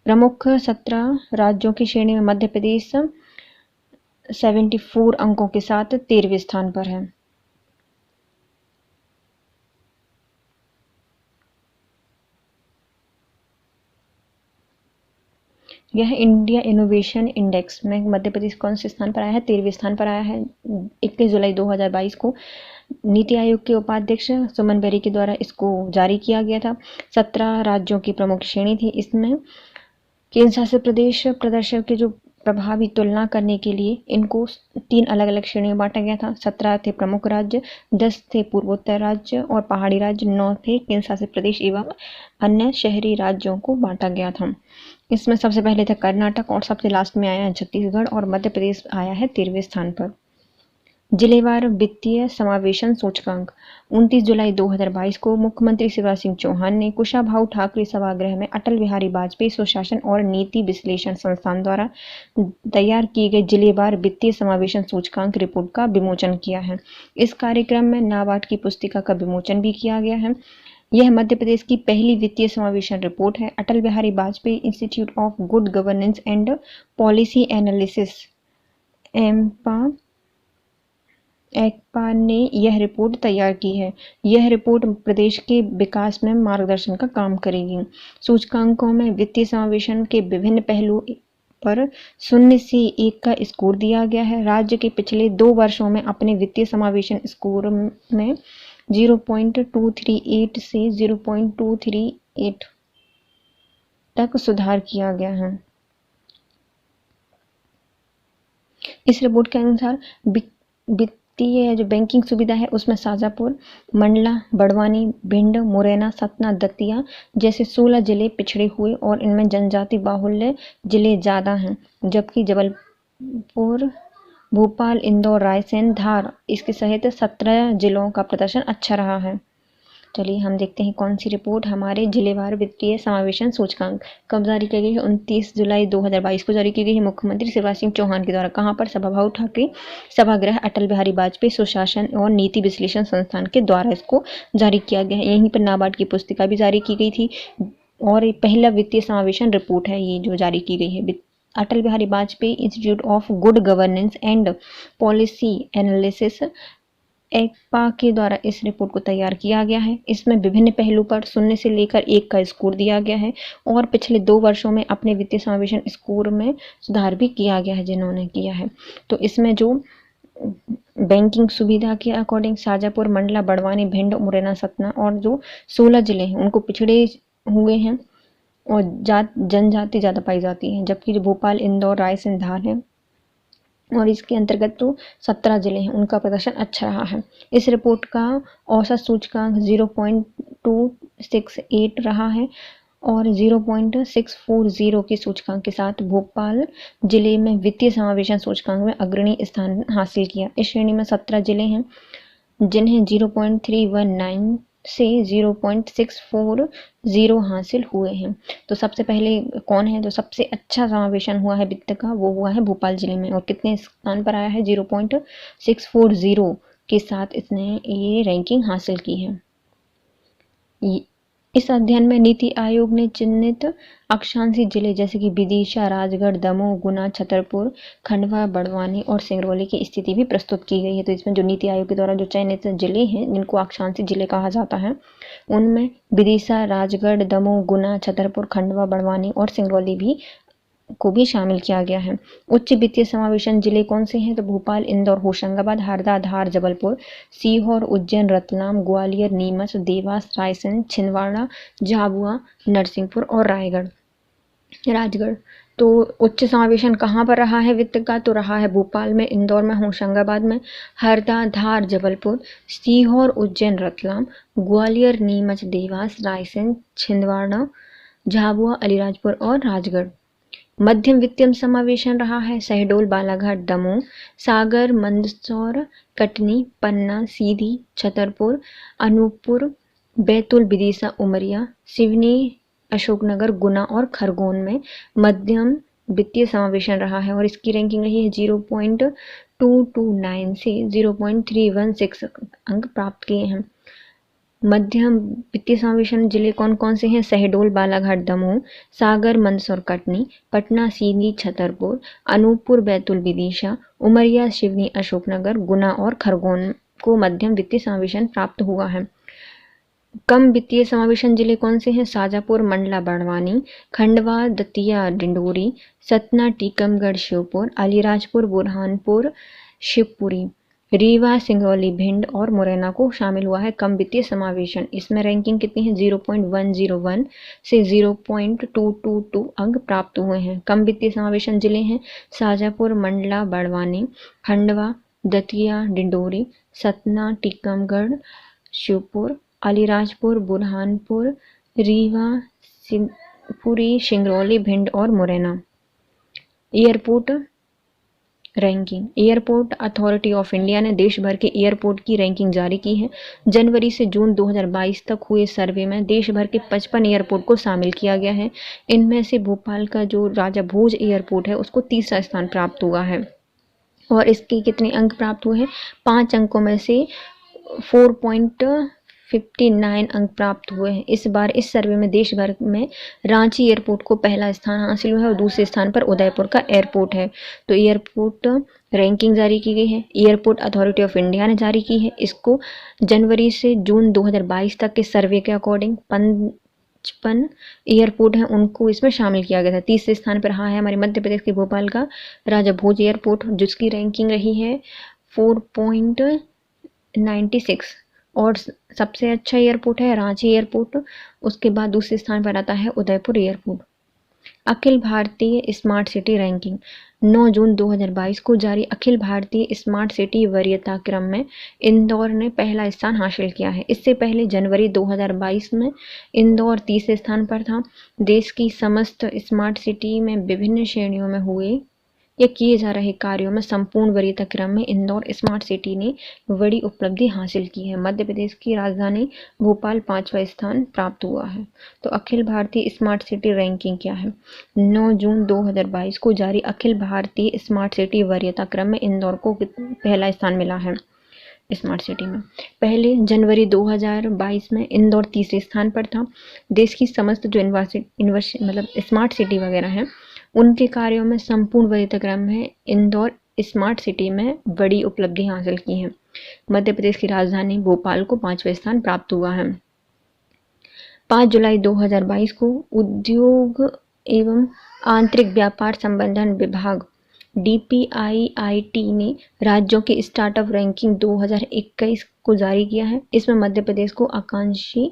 प्रमुख 17 राज्यों की श्रेणी में मध्य प्रदेश 74 अंकों के साथ 13वें स्थान पर है। यह इंडिया इनोवेशन इंडेक्स में मध्य प्रदेश कौन से स्थान पर आया है? 13वें स्थान पर आया है। 21 जुलाई 2022 को नीति आयोग के उपाध्यक्ष सुमन बेरी के द्वारा इसको जारी किया गया था। 17 राज्यों की प्रमुख श्रेणी थी। इसमें केंद्र शासित प्रदेश प्रदर्शन के जो प्रभावी तुलना करने के लिए इनको 3 अलग अलग श्रेणियों में बांटा गया था। 17 थे प्रमुख राज्य, 10 थे पूर्वोत्तर राज्य और पहाड़ी राज्य, 9 थे केंद्र शासित प्रदेश एवं अन्य शहरी राज्यों को बांटा गया था। इसमें सबसे पहले था कर्नाटक और सबसे लास्ट में आया है छत्तीसगढ़ और मध्य प्रदेश आया है 13वें स्थान पर। जिलेवार वित्तीय समावेशन सूचकांक 29 जुलाई 2022 को मुख्यमंत्री शिवराज सिंह चौहान ने कुशाभाऊ ठाकरे सभागृह में अटल बिहारी वाजपेयी सुशासन और नीति विश्लेषण संस्थान द्वारा तैयार की गई जिलेवार वित्तीय समावेशन सूचकांक रिपोर्ट का विमोचन किया है। इस कार्यक्रम में नाबार्ड की पुस्तिका का विमोचन भी किया गया है। यह मध्य प्रदेश की पहली वित्तीय समावेशन रिपोर्ट है। Atal Bihari Vajpayee institute of good governance and policy analysis एक्पा ने यह रिपोर्ट तैयार की है। यह रिपोर्ट प्रदेश के विकास में मार्गदर्शन का काम करेगी। सूचकांकों में वित्तीय समावेशन के विभिन्न पहलुओं पर 0 से 1 का स्कोर दिया गया है। राज्य के पिछले 2 वर्षों में अपने वित्तीय समावेशन स्कोर में 0.238 से 0.238 तक सुधार किया गया है। इस रिपोर्ट के अनुसार वित्तीय जो बैंकिंग सुविधा है उसमें शाजापुर, मंडला, बड़वानी, भिंड, मुरैना, सतना, दतिया जैसे 16 जिले पिछड़े हुए और इनमें जनजाति बाहुल्य जिले ज़्यादा हैं, जबकि जबलपुर, भोपाल, इंदौर, रायसेन, धार इसके सहित 17 जिलों का प्रदर्शन अच्छा रहा है। चलिए हम देखते हैं कौन सी रिपोर्ट हमारे जिलेवार वित्तीय समावेशन सूचकांक कब जारी की गई है। 29 जुलाई 2022 को जारी की गई है मुख्यमंत्री शिवराज सिंह चौहान के द्वारा। कहाँ पर? सभाभाऊ ठाकरे सभागृह, अटल बिहारी वाजपेयी सुशासन और नीति विश्लेषण संस्थान के द्वारा इसको जारी किया गया है। यहीं पर नाबार्ड की पुस्तिका भी जारी की गई थी और ये पहला वित्तीय समावेशन रिपोर्ट है ये जो जारी की गई है। Atal Bihari Vajpayee institute of good governance and policy analysis एक्पा के द्वारा इस रिपोर्ट को तैयार किया गया है। इसमें विभिन्न पहलू पर 0 से लेकर 1 का स्कोर दिया गया है और पिछले 2 वर्षों में अपने वित्तीय समावेशन स्कोर में सुधार भी किया गया है जिन्होंने किया है। तो इसमें जो बैंकिंग सुविधा के अकॉर्डिंग शाजापुर, मंडला, बड़वानी, भिंड, मुरैना, सतना और जो 16 जिले हैं उनको पिछड़े हुए हैं और जनजाति ज़्यादा पाई जाती है, जबकि जो भोपाल, इंदौर, रायसेन, धार है और इसके अंतर्गत जो 17 जिले हैं उनका प्रदर्शन अच्छा रहा है। इस रिपोर्ट का औसत सूचकांक 0.268 रहा है और 0.640 के सूचकांक के साथ भोपाल जिले में वित्तीय समावेशन सूचकांक में अग्रणी स्थान हासिल किया। इस श्रेणी में 17 जिले हैं जिन्हें 0.319 से 0.640 हासिल हुए हैं। तो सबसे पहले कौन है? तो सबसे अच्छा समावेशन हुआ है वित्त का, वो हुआ है भोपाल जिले में और कितने स्थान पर आया है? 0.640 के साथ इसने ये रैंकिंग हासिल की है। इस अध्ययन में नीति आयोग ने चिन्हित अक्षांशीय जिले जैसे कि विदिशा, राजगढ़, दमोह, गुना, छतरपुर, खंडवा, बड़वानी और सिंगरौली की स्थिति भी प्रस्तुत की गई है। तो इसमें जो नीति आयोग के द्वारा जो चयनित जिले हैं जिनको अक्षांशीय जिले कहा जाता है, उनमें विदिशा, राजगढ़, दमोह, गुना, छतरपुर, खंडवा, बड़वानी और सिंगरौली को भी शामिल किया गया है। उच्च वित्तीय समावेशन जिले कौन से हैं? तो भोपाल, इंदौर, होशंगाबाद, हरदा, धार, जबलपुर, सीहोर, उज्जैन, रतलाम, ग्वालियर, नीमच, देवास, रायसेन, छिंदवाड़ा, झाबुआ, नरसिंहपुर और राजगढ़। तो उच्च समावेशन कहाँ पर रहा है वित्त का? तो रहा है भोपाल में, इंदौर में, होशंगाबाद में, हरदा, धार, जबलपुर, सीहोर, उज्जैन, रतलाम, ग्वालियर, नीमच, देवास, रायसेन, छिंदवाड़ा, झाबुआ, अलीराजपुर और राजगढ़। मध्यम वित्तीय समावेशन रहा है शहडोल, बालाघाट, दमोह, सागर, मंदसौर, कटनी, पन्ना, सीधी, छतरपुर, अनूपपुर, बैतूल, विदिशा, उमरिया, सिवनी, अशोकनगर, गुना और खरगोन में मध्यम वित्तीय समावेशन रहा है और इसकी रैंकिंग रही है 0.229 से 0.316 अंक प्राप्त किए हैं। मध्यम वित्तीय समावेशन जिले कौन कौन से हैं? शहडोल, बालाघाट, दमोह, सागर, मंदसौर, कटनी, पटना, सीधी, छतरपुर, अनूपपुर, बैतूल, विदिशा, उमरिया, सिवनी, अशोकनगर, गुना और खरगोन को मध्यम वित्तीय समावेशन प्राप्त हुआ है। कम वित्तीय समावेशन जिले कौन से हैं? शाजापुर, मंडला, बड़वानी, खंडवा, दतिया, डिंडोरी, सतना, टीकमगढ़, श्योपुर, अलीराजपुर, बुरहानपुर, शिवपुरी, रीवा, सिंगरौली, भिंड और मुरैना को शामिल हुआ है कम वित्तीय समावेशन। इसमें रैंकिंग कितनी है? 0.101 से 0.222 अंक प्राप्त हुए हैं। कम वित्तीय समावेशन जिले हैं शाजापुर, मंडला, बड़वानी, खंडवा, दतिया, डिंडोरी, सतना, टीकमगढ़, श्योपुर, अलीराजपुर, बुरहानपुर, रीवा, शिवपुरी, सिंगरौली, भिंड और Morena. Airport ranking. Airport authority of India ने देश भर के एयरपोर्ट की रैंकिंग जारी की है। जनवरी से जून 2022 तक हुए सर्वे में देश भर के 55 एयरपोर्ट को शामिल किया गया है। इनमें से भोपाल का जो राजा भोज एयरपोर्ट है उसको तीसरा स्थान प्राप्त हुआ है और इसके कितने अंक प्राप्त हुए हैं? 5 अंकों में से 4.59 अंक प्राप्त हुए हैं। इस बार इस सर्वे में देश भर में रांची एयरपोर्ट को पहला स्थान हासिल हुआ है और दूसरे स्थान पर उदयपुर का एयरपोर्ट है। तो एयरपोर्ट रैंकिंग जारी की गई है, एयरपोर्ट अथॉरिटी ऑफ इंडिया ने जारी की है। इसको जनवरी से जून 2022 तक के सर्वे के अकॉर्डिंग 55 एयरपोर्ट हैं उनको इसमें शामिल किया गया था। तीसरे स्थान पर रहा है हमारे मध्य प्रदेश के भोपाल का राजा भोज एयरपोर्ट जिसकी रैंकिंग रही है 4.96 और सबसे अच्छा एयरपोर्ट है रांची एयरपोर्ट। उसके बाद दूसरे स्थान पर आता है Udaipur airport. Akhil Bharatiya smart city ranking 9 जून 2022 को जारी अखिल भारतीय स्मार्ट सिटी वरीयता क्रम में इंदौर ने पहला स्थान हासिल किया है। इससे पहले जनवरी 2022 में इंदौर तीसरे स्थान पर था। देश की समस्त स्मार्ट सिटी में विभिन्न श्रेणियों में हुए या किए जा रहे कार्यों में संपूर्ण वरीयता क्रम में इंदौर स्मार्ट सिटी ने बड़ी उपलब्धि हासिल की है। मध्य प्रदेश की राजधानी भोपाल 5वां स्थान प्राप्त हुआ है। तो Akhil Bharatiya smart city ranking क्या है? 9 जून 2022 को जारी अखिल भारतीय स्मार्ट सिटी वरीयता क्रम में इंदौर को पहला स्थान मिला है। स्मार्ट सिटी में पहले जनवरी 2022 में इंदौर तीसरे स्थान पर था। देश की समस्त जो स्मार्ट सिटी वगैरह है उनके कार्यों में संपूर्ण वरीयता क्रम में इंदौर स्मार्ट सिटी में बड़ी उपलब्धि हासिल की है। मध्य प्रदेश की राजधानी भोपाल को 5वां स्थान प्राप्त हुआ है। 5 जुलाई 2022 को उद्योग एवं आंतरिक व्यापार संवर्धन विभाग DPIIT ने राज्यों की स्टार्टअप रैंकिंग 2021 को जारी किया है। इसमें मध्य प्रदेश को आकांक्षी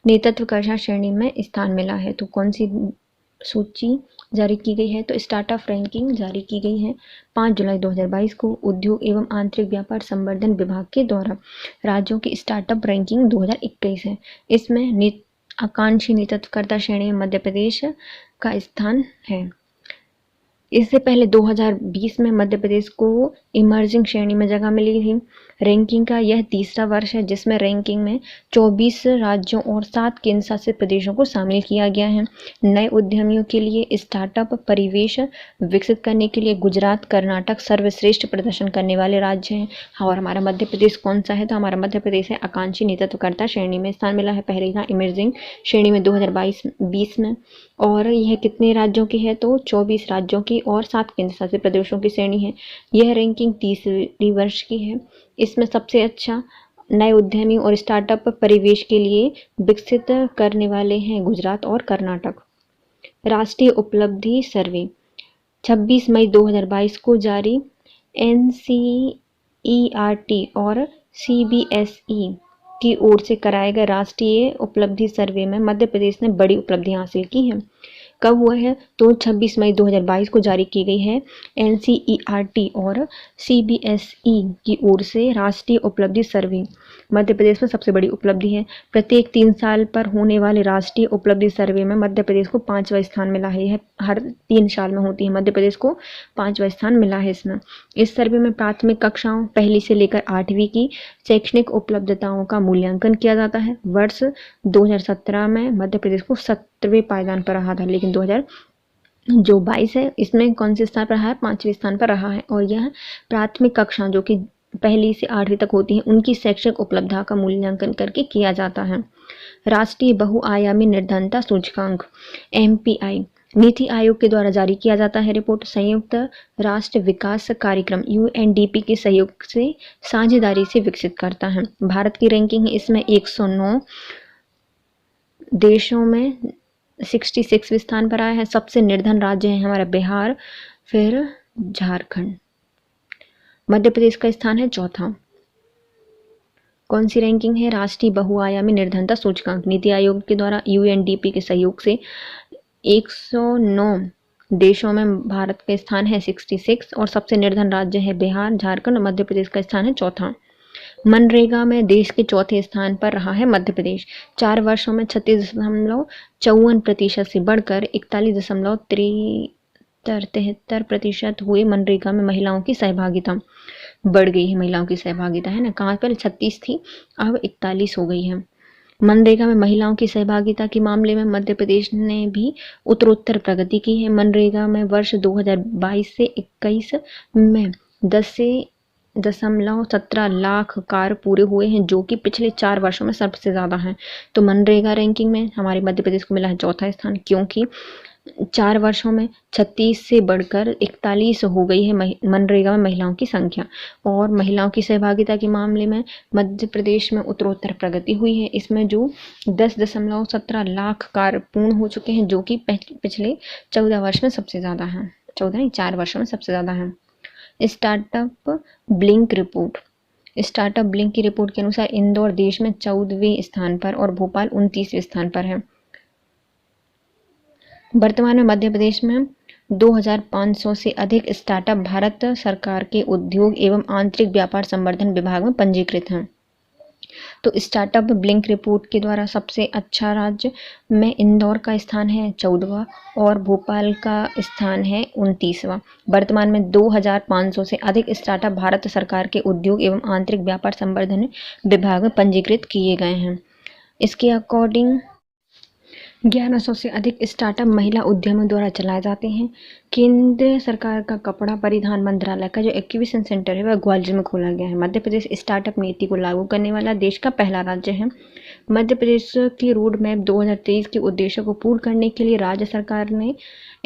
नेतृत्वकर्ता श्रेणी में स्थान मिला है। तो कौन सी सूची जारी की गई है? तो स्टार्टअप रैंकिंग जारी की गई है 5 जुलाई 2022 को उद्योग एवं आंतरिक व्यापार संवर्धन विभाग के द्वारा राज्यों की स्टार्टअप रैंकिंग 2021 है। इसमें आकांक्षी नेतृत्वकर्ता श्रेणी में मध्य प्रदेश का स्थान है। इससे पहले 2020 में मध्य प्रदेश को इमर्जिंग श्रेणी में जगह मिली थी। रैंकिंग का यह तीसरा वर्ष है जिसमें रैंकिंग में 24 राज्यों और 7 केंद्र शासित प्रदेशों को शामिल किया गया है। नए उद्यमियों के लिए स्टार्टअप परिवेश विकसित करने के लिए गुजरात, कर्नाटक सर्वश्रेष्ठ प्रदर्शन करने वाले राज्य हैं। और हमारा मध्य प्रदेश कौन सा है? तो हमारा मध्य प्रदेश है आकांक्षी नेतृत्वकर्ता श्रेणी में स्थान मिला है, पहले था इमर्जिंग श्रेणी में 2022 में। और यह कितने राज्यों की है? तो 24 राज्यों की और 7 केंद्र शासित प्रदेशों की श्रेणी है। यह रैंकिंग तीसरी वर्ष की है। इसमें सबसे अच्छा नए उद्यमी और स्टार्टअप परिवेश के लिए विकसित करने वाले हैं गुजरात और कर्नाटक। राष्ट्रीय उपलब्धि सर्वे 26 मई 2022 को जारी NCERT और CBSE की ओर से कराए गए राष्ट्रीय उपलब्धि सर्वे में मध्य प्रदेश ने बड़ी उपलब्धियां हासिल की हैं। कब हुआ है? तो 26 मई 2022 को जारी की गई है NCERT और CBSE की ओर से राष्ट्रीय उपलब्धि सर्वे। मध्य प्रदेश में सबसे बड़ी उपलब्धि है। प्रत्येक 3 साल पर होने वाले राष्ट्रीय उपलब्धि सर्वे में मध्य प्रदेश को 5वां स्थान मिला है। यह हर 3 साल में होती है। मध्य प्रदेश को 5वां स्थान मिला है इसमें। इस सर्वे में प्राथमिक कक्षाओं पहली से लेकर 8वीं की शैक्षणिक उपलब्धताओं का मूल्यांकन किया जाता है। वर्ष 2017 में मध्य प्रदेश को 7वें पायदान पर रहा था, लेकिन 2022 है इसमें कौन से स्थान पर रहा है? 5वें स्थान पर रहा है। और यह प्राथमिक कक्षा जो कि पहली से 8वीं तक होती हैं उनकी शैक्षणिक उपलब्धता का मूल्यांकन करके किया जाता है। राष्ट्रीय बहुआयामी निर्धनता सूचकांक MPI नीति आयोग के द्वारा जारी किया जाता है। रिपोर्ट संयुक्त राष्ट्र विकास कार्यक्रम UNDP के सहयोग से साझेदारी से विकसित करता है। भारत की रैंकिंग है इसमें 109 देशों में 66वें स्थान पर आया है। सबसे निर्धन राज्य है हमारा बिहार, फिर झारखंड। मध्य प्रदेश का स्थान है चौथा। कौन सी रैंकिंग है? राष्ट्रीय बहुआयामी निर्धनता सूचकांक नीति आयोग के द्वारा UNDP के सहयोग से 109 देशों में भारत का स्थान है 66 और सबसे निर्धन राज्य है बिहार, झारखंड। मध्य प्रदेश का स्थान है चौथा। मनरेगा में देश के चौथे स्थान पर रहा है मध्य प्रदेश। 4 वर्षों में 36.54% से बढ़कर 41.73% हुए। मनरेगा में महिलाओं की सहभागिता बढ़ गई है। महिलाओं की सहभागिता है ना, कहाँ पहले 36 थी, अब 41 हो गई है। मनरेगा में महिलाओं की सहभागिता के मामले में मध्य प्रदेश ने भी उत्तरोत्तर प्रगति की है। मनरेगा में वर्ष 2022 से 21 में 10.17 लाख कार्य पूरे हुए हैं, जो कि पिछले 4 वर्षों में सबसे ज़्यादा हैं। तो मनरेगा रैंकिंग में हमारे मध्य प्रदेश को मिला है चौथा स्थान, क्योंकि 4 वर्षों में 36 से बढ़कर 41 हो गई है मनरेगा में महिलाओं की संख्या। और महिलाओं की सहभागिता के मामले में मध्य प्रदेश में उत्तरोत्तर प्रगति हुई है। इसमें जो 10.17 लाख कार्य पूर्ण हो चुके हैं, जो कि पिछले 14 वर्ष में सबसे ज़्यादा हैं। 14 नहीं, 4 वर्षों में सबसे ज़्यादा हैं। Startup blink report startup blink की रिपोर्ट के अनुसार इंदौर देश में 14वें स्थान पर और भोपाल 29वें स्थान पर है। वर्तमान में मध्य प्रदेश में 2500 से अधिक स्टार्टअप भारत सरकार के उद्योग एवं आंतरिक व्यापार संवर्धन विभाग में पंजीकृत हैं। तो स्टार्टअप ब्लिंक रिपोर्ट के द्वारा सबसे अच्छा राज्य में इंदौर का स्थान है 14वां और भोपाल का स्थान है 29वां। वर्तमान में 2500 से अधिक स्टार्टअप भारत सरकार के उद्योग एवं आंतरिक व्यापार संवर्धन विभाग में पंजीकृत किए गए हैं। इसके अकॉर्डिंग 1100 से अधिक स्टार्टअप महिला उद्यमियों द्वारा चलाए जाते हैं। केंद्र सरकार का कपड़ा परिधान मंत्रालय का जो एक्विजिशन सेंटर है वह ग्वालियर में खोला गया है। मध्य प्रदेश स्टार्टअप नीति को लागू करने वाला देश का पहला राज्य है। मध्य प्रदेश की रोड मैप 2023 के उद्देश्यों को पूर्ण करने के लिए राज्य सरकार ने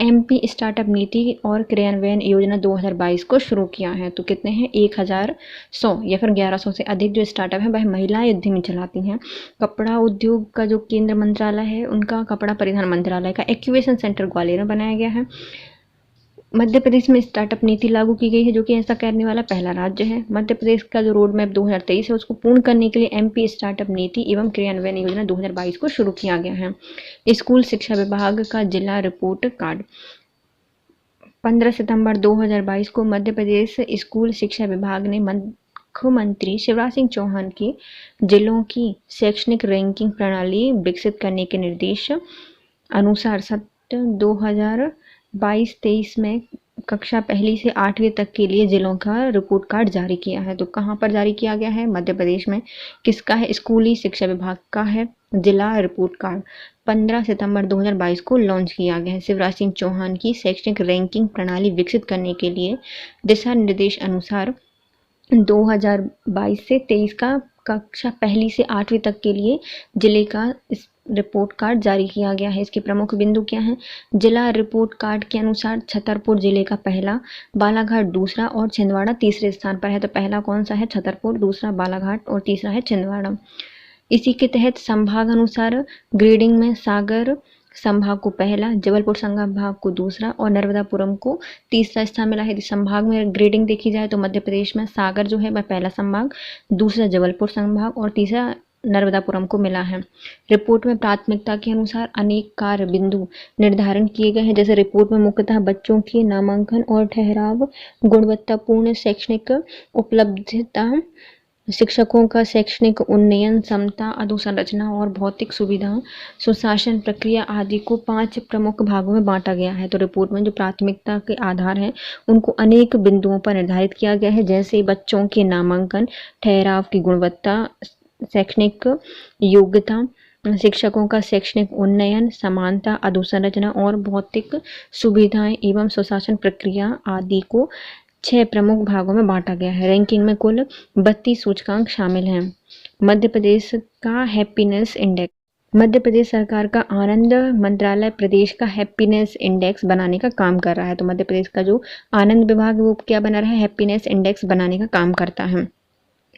MP स्टार्टअप नीति और क्रियान्वयन योजना 2022 को शुरू किया है। तो कितने हैं? 1100 या फिर 1100 से अधिक जो स्टार्टअप है वह महिलाएं उद्यमी चलाती हैं। कपड़ा उद्योग का जो केंद्र मंत्रालय है उनका कपड़ा परिधान मंत्रालय का एक्विजिशन सेंटर ग्वालियर में बनाया गया है। मध्य प्रदेश में स्टार्टअप नीति लागू की गई है, जो कि ऐसा करने वाला पहला राज्य है। मध्य प्रदेश का जो रोड मैप 2023 है उसको पूर्ण करने के लिए MP स्टार्टअप नीति एवं क्रियान्वयन योजना 2022 को शुरू किया गया है। स्कूल शिक्षा विभाग का जिला रिपोर्ट कार्ड 15 सितंबर 2022 को मध्य प्रदेश स्कूल शिक्षा विभाग ने मुख्यमंत्री शिवराज सिंह चौहान की जिलों की शैक्षणिक रैंकिंग प्रणाली विकसित करने के निर्देश अनुसार 2022-23 में कक्षा पहली से 8वीं तक के लिए जिलों का रिपोर्ट कार्ड जारी किया है। तो कहाँ पर जारी किया गया है? मध्य प्रदेश में। किसका है? स्कूली शिक्षा विभाग का है जिला रिपोर्ट कार्ड। 15 सितंबर 2022 को लॉन्च किया गया है। शिवराज सिंह चौहान की शैक्षणिक रैंकिंग प्रणाली विकसित करने के लिए दिशा निर्देश अनुसार 2022 से 23 का कक्षा पहली से 8वीं तक के लिए जिले का रिपोर्ट कार्ड जारी किया गया है। इसके प्रमुख बिंदु क्या हैं? जिला रिपोर्ट कार्ड के अनुसार छतरपुर जिले का पहला, बालाघाट दूसरा और छिंदवाड़ा तीसरे स्थान पर है। तो पहला कौन सा है? छतरपुर, दूसरा बालाघाट और तीसरा है छिंदवाड़ा। इसी के तहत संभाग अनुसार ग्रेडिंग में सागर संभाग को पहला, जबलपुर संभाग को दूसरा और नर्मदापुरम को तीसरा स्थान मिला है। यदि संभाग में ग्रेडिंग देखी जाए तो मध्य प्रदेश में सागर जो है वह पहला संभाग, दूसरा जबलपुर संभाग और तीसरा नर्मदापुरम को मिला है। रिपोर्ट में प्राथमिकता के अनुसार अनेक कार्य बिंदु निर्धारण किए गए हैं। जैसे रिपोर्ट में मुख्यतः बच्चों के नामांकन और ठहराव, गुणवत्तापूर्ण शैक्षणिक उपलब्धता, शिक्षकों का शैक्षणिक उन्नयन, क्षमता, अधोसंरचना और भौतिक सुविधा, सुशासन प्रक्रिया आदि को 5 प्रमुख भागों में बांटा गया है। तो रिपोर्ट में जो प्राथमिकता के आधार हैं उनको अनेक बिंदुओं पर निर्धारित किया गया है। जैसे बच्चों के नामांकन, ठहराव की गुणवत्ता, शैक्षणिक योग्यता, शिक्षकों का शैक्षणिक उन्नयन, समानता, अधोसंरचना और भौतिक सुविधाएं एवं सुशासन प्रक्रिया आदि को 6 प्रमुख भागों में बांटा गया है। रैंकिंग में कुल 32 सूचकांक शामिल हैं। मध्य प्रदेश का हैप्पीनेस इंडेक्स। मध्य प्रदेश सरकार का आनंद मंत्रालय प्रदेश का हैप्पीनेस इंडेक्स बनाने का काम कर रहा है। तो मध्य प्रदेश का जो आनंद विभाग है वो क्या बना रहा है? हैप्पीनेस इंडेक्स बनाने का काम करता है।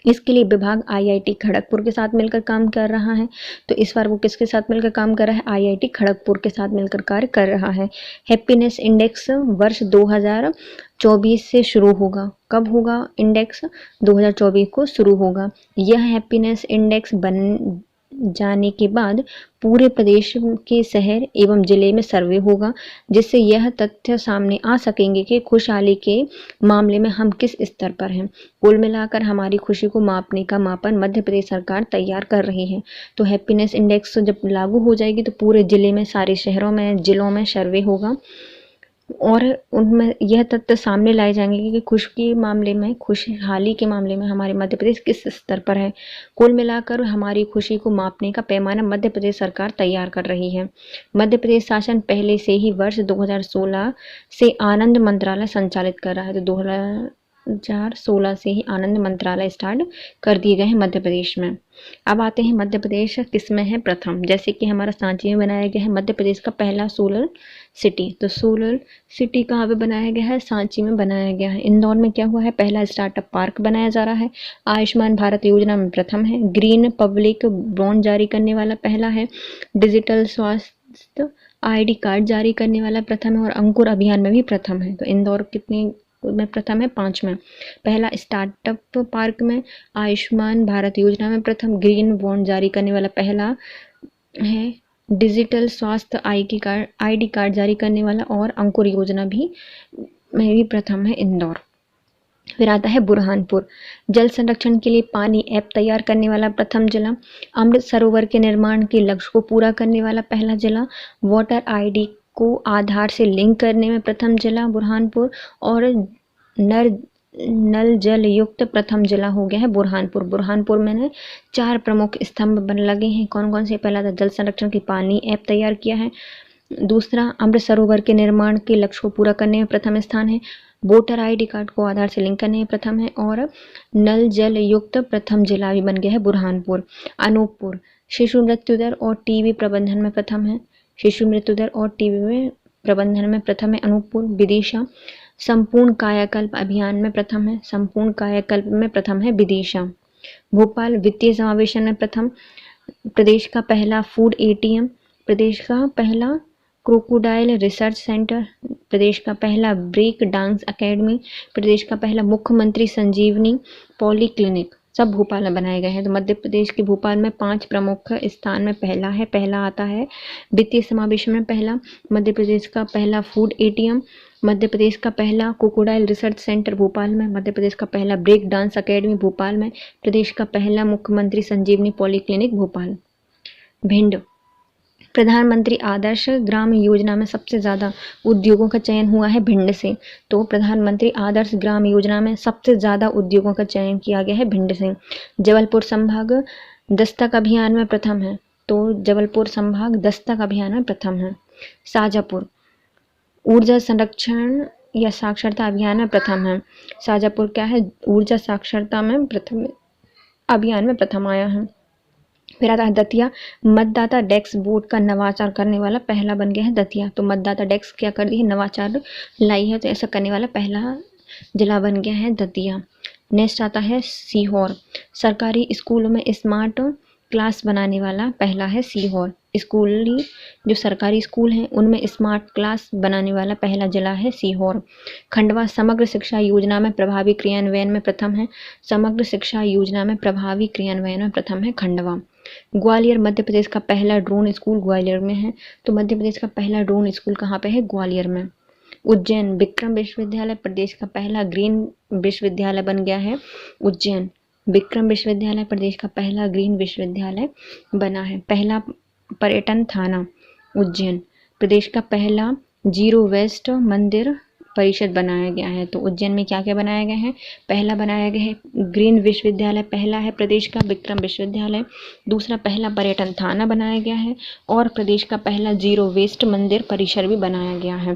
इसके लिए विभाग आईआईटी खड़गपुर के साथ मिलकर काम कर रहा है। तो इस बार वो किसके साथ मिलकर काम कर रहा है? आईआईटी खड़गपुर के साथ मिलकर कार्य कर रहा है। हैप्पीनेस इंडेक्स वर्ष 2024 से शुरू होगा। कब होगा इंडेक्स? 2024 को शुरू होगा। यह हैप्पीनेस इंडेक्स बन जाने के बाद पूरे प्रदेश के शहर एवं जिले में सर्वे होगा, जिससे यह तथ्य सामने आ सकेंगे कि खुशहाली के मामले में हम किस स्तर पर हैं। कुल मिलाकर हमारी खुशी को मापने का मापन मध्य प्रदेश सरकार तैयार कर रही है। तो हैप्पीनेस इंडेक्स जब लागू हो जाएगी तो पूरे जिले में, सारे शहरों में, जिलों में सर्वे होगा और उनमें यह तथ्य सामने लाए जाएंगे कि खुशहाली के मामले में हमारे मध्य प्रदेश किस स्तर पर है। कुल मिलाकर हमारी खुशी को मापने का पैमाना मध्य प्रदेश सरकार तैयार कर रही है। मध्य प्रदेश शासन पहले से ही वर्ष 2016 से आनंद मंत्रालय संचालित कर रहा है। तो 2016 से ही आनंद मंत्रालय स्टार्ट कर दिए गए हैं मध्य प्रदेश में। अब आते हैं मध्य प्रदेश किस में है प्रथम। जैसे कि हमारा सांची में बनाया गया है मध्य प्रदेश का पहला सोलर सिटी। तो सोलर सिटी कहाँ पे बनाया गया है? सांची में बनाया गया है। इंदौर में क्या हुआ है? पहला स्टार्टअप पार्क बनाया जा रहा है। आयुष्मान भारत योजना में प्रथम है। ग्रीन पब्लिक बॉन्ड जारी करने वाला पहला है। डिजिटल स्वास्थ्य ID कार्ड जारी करने वाला प्रथम है और अंकुर अभियान में भी प्रथम है। तो इंदौर कितने में प्रथम है? 5 में। पहला स्टार्टअप पार्क में, आयुष्मान भारत योजना में प्रथम, ग्रीन बॉन्ड जारी करने वाला पहला है, डिजिटल स्वास्थ्य ID कार्ड जारी करने वाला और अंकुर योजना में भी प्रथम है इंदौर। फिर आता है बुरहानपुर, जल संरक्षण के लिए पानी ऐप तैयार करने वाला प्रथम जिला, अमृत सरोवर के निर्माण के लक्ष्य को पूरा करने वाला पहला जिला, वोटर ID को आधार से लिंक करने में प्रथम जिला बुरहानपुर और नल जल युक्त प्रथम जिला हो गया है बुरहानपुर। बुरहानपुर में 4 प्रमुख स्तंभ बन लगे हैं। कौन कौन से? पहला था जल संरक्षण की पानी ऐप तैयार किया है। दूसरा, अमृत सरोवर के निर्माण के लक्ष्य को पूरा करने में प्रथम स्थान है। वोटर ID कार्ड को आधार से लिंक करने में प्रथम है और नल जल युक्त प्रथम जिला भी बन गया है बुरहानपुर। अनूपपुर, शिशु मृत्यु दर और TB प्रबंधन में प्रथम है। शिशु मृत्यु दर और TB में प्रबंधन में प्रथम है अनूपपुर। विदिशा, संपूर्ण कायाकल्प अभियान में प्रथम है। संपूर्ण कायाकल्प में प्रथम है विदिशा। भोपाल, वित्तीय समावेशन में प्रथम। प्रदेश का पहला फूड ATM, प्रदेश का पहला क्रोकोडाइल रिसर्च सेंटर, प्रदेश का पहला ब्रेक डांस अकेडमी, प्रदेश का पहला मुख्यमंत्री संजीवनी पॉलीक्लिनिक, सब भोपाल में बनाए गए हैं। तो मध्य प्रदेश के भोपाल में 5 प्रमुख स्थान में पहला आता है वित्तीय समावेशन में पहला, मध्य प्रदेश का पहला फूड ATM, मध्य प्रदेश का पहला क्रोकोडाइल रिसर्च सेंटर भोपाल में, मध्य प्रदेश का पहला ब्रेक डांस अकेडमी भोपाल में, प्रदेश का पहला मुख्यमंत्री संजीवनी पॉलीक्लिनिक भोपाल। भिंड, प्रधानमंत्री आदर्श ग्राम योजना में सबसे ज़्यादा उद्योगों का चयन हुआ है भिंड से। तो प्रधानमंत्री आदर्श ग्राम योजना में सबसे ज़्यादा उद्योगों का चयन किया गया है भिंड से। जबलपुर संभाग दस्तक अभियान में प्रथम है। तो जबलपुर संभाग दस्तक अभियान में प्रथम है। शाजापुर ऊर्जा संरक्षण या साक्षरता अभियान में प्रथम है। शाजापुर क्या है, ऊर्जा साक्षरता में प्रथम अभियान में प्रथम आया है। फिर आता है दतिया, मतदाता डेस्क बोर्ड का नवाचार करने वाला पहला बन गया है दतिया। तो मतदाता डेस्क क्या कर दी है, नवाचार लाई है, तो ऐसा करने वाला पहला जिला बन गया है दतिया। नेक्स्ट आता है सीहोर, सरकारी स्कूलों में स्मार्ट क्लास बनाने वाला पहला है सीहोर। स्कूली जो सरकारी स्कूल हैं उनमें स्मार्ट क्लास बनाने वाला पहला जिला है सीहोर। खंडवा समग्र शिक्षा योजना में प्रभावी क्रियान्वयन में प्रथम है। समग्र शिक्षा योजना में प्रभावी क्रियान्वयन में प्रथम है खंडवा। ग्वालियर मध्य प्रदेश का पहला ड्रोन स्कूल ग्वालियर में है। तो मध्य प्रदेश का पहला ड्रोन स्कूल कहाँ पे है, ग्वालियर में। उज्जैन विक्रम विश्वविद्यालय प्रदेश का पहला ग्रीन विश्वविद्यालय बन गया है उज्जैन। विक्रम विश्वविद्यालय प्रदेश का पहला ग्रीन विश्वविद्यालय बना है। पहला पर्यटन थाना उज्जैन, प्रदेश का पहला जीरो वेस्ट मंदिर परिषद बनाया गया है। तो उज्जैन में क्या क्या बनाया गया है, पहला बनाया गया है ग्रीन विश्वविद्यालय, पहला है प्रदेश का विक्रम विश्वविद्यालय, दूसरा पहला पर्यटन थाना बनाया गया है, और प्रदेश का पहला जीरो वेस्ट मंदिर परिसर भी बनाया गया है।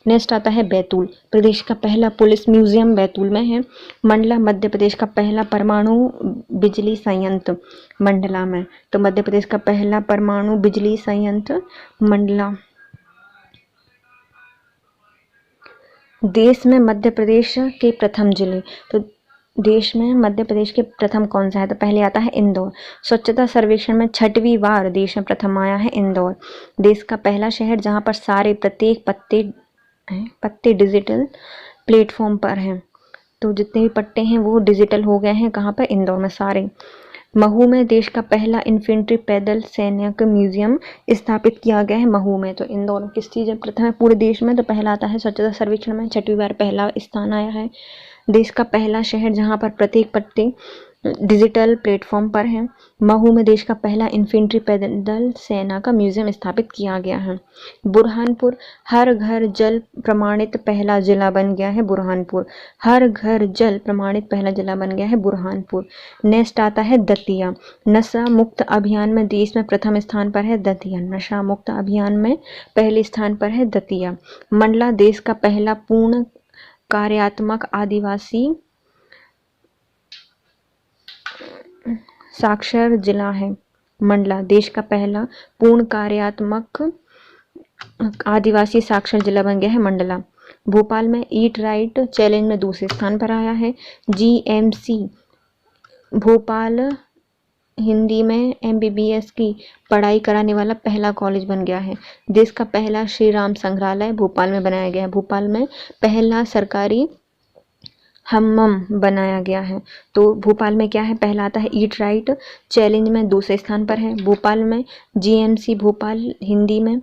नेक्स्ट आता है बैतूल, प्रदेश का पहला पुलिस म्यूजियम बैतूल में है। मंडला मध्य प्रदेश का पहला परमाणु बिजली संयंत्र मंडला में। तो मध्य प्रदेश का पहला परमाणु बिजली संयंत्र मंडला। देश में मध्य प्रदेश के प्रथम जिले, तो देश में मध्य प्रदेश के प्रथम कौन सा है, तो पहले आता है इंदौर। स्वच्छता सर्वेक्षण में 6वीं बार देश में प्रथम आया है इंदौर। देश का पहला शहर जहां पर सारे प्रत्येक पत्ते डिजिटल प्लेटफॉर्म पर हैं। तो जितने भी पट्टे हैं वो डिजिटल हो गए हैं, कहाँ पर, इंदौर में सारे। महू में देश का पहला इन्फेंट्री पैदल सैनिक म्यूजियम स्थापित किया गया है महू में। तो इंदौर किस चीज़ में प्रथम है पूरे देश में, तो पहला आता है स्वच्छता सर्वेक्षण में 6वीं बार पहला स्थान आया है। देश का पहला शहर जहां पर प्रत्येक पट्टे डिजिटल प्लेटफॉर्म पर है। महू में देश का पहला इन्फेंट्री पैदल सेना का म्यूजियम स्थापित किया गया है। बुरहानपुर हर घर जल प्रमाणित पहला जिला बन गया है बुरहानपुर। हर घर जल प्रमाणित पहला जिला बन गया है बुरहानपुर। नेक्स्ट आता है दतिया, नशा मुक्त अभियान में देश में प्रथम स्थान पर है दतिया। नशा मुक्त अभियान में पहले स्थान पर है दतिया। मंडला देश का पहला पूर्ण कार्यात्मक आदिवासी साक्षर जिला है। मंडला देश का पहला पूर्ण कार्यात्मक आदिवासी साक्षर जिला बन गया है मंडला। भोपाल में ईट राइट चैलेंज में दूसरे स्थान पर आया है। जीएमसी भोपाल हिंदी में MBBS की पढ़ाई कराने वाला पहला कॉलेज बन गया है। देश का पहला श्री राम संग्रहालय भोपाल में बनाया गया है। भोपाल में पहला सरकारी हम्मम बनाया गया है। तो भोपाल में क्या है, पहला आता है ईट राइट चैलेंज में दूसरे स्थान पर है। भोपाल में GMC भोपाल हिंदी में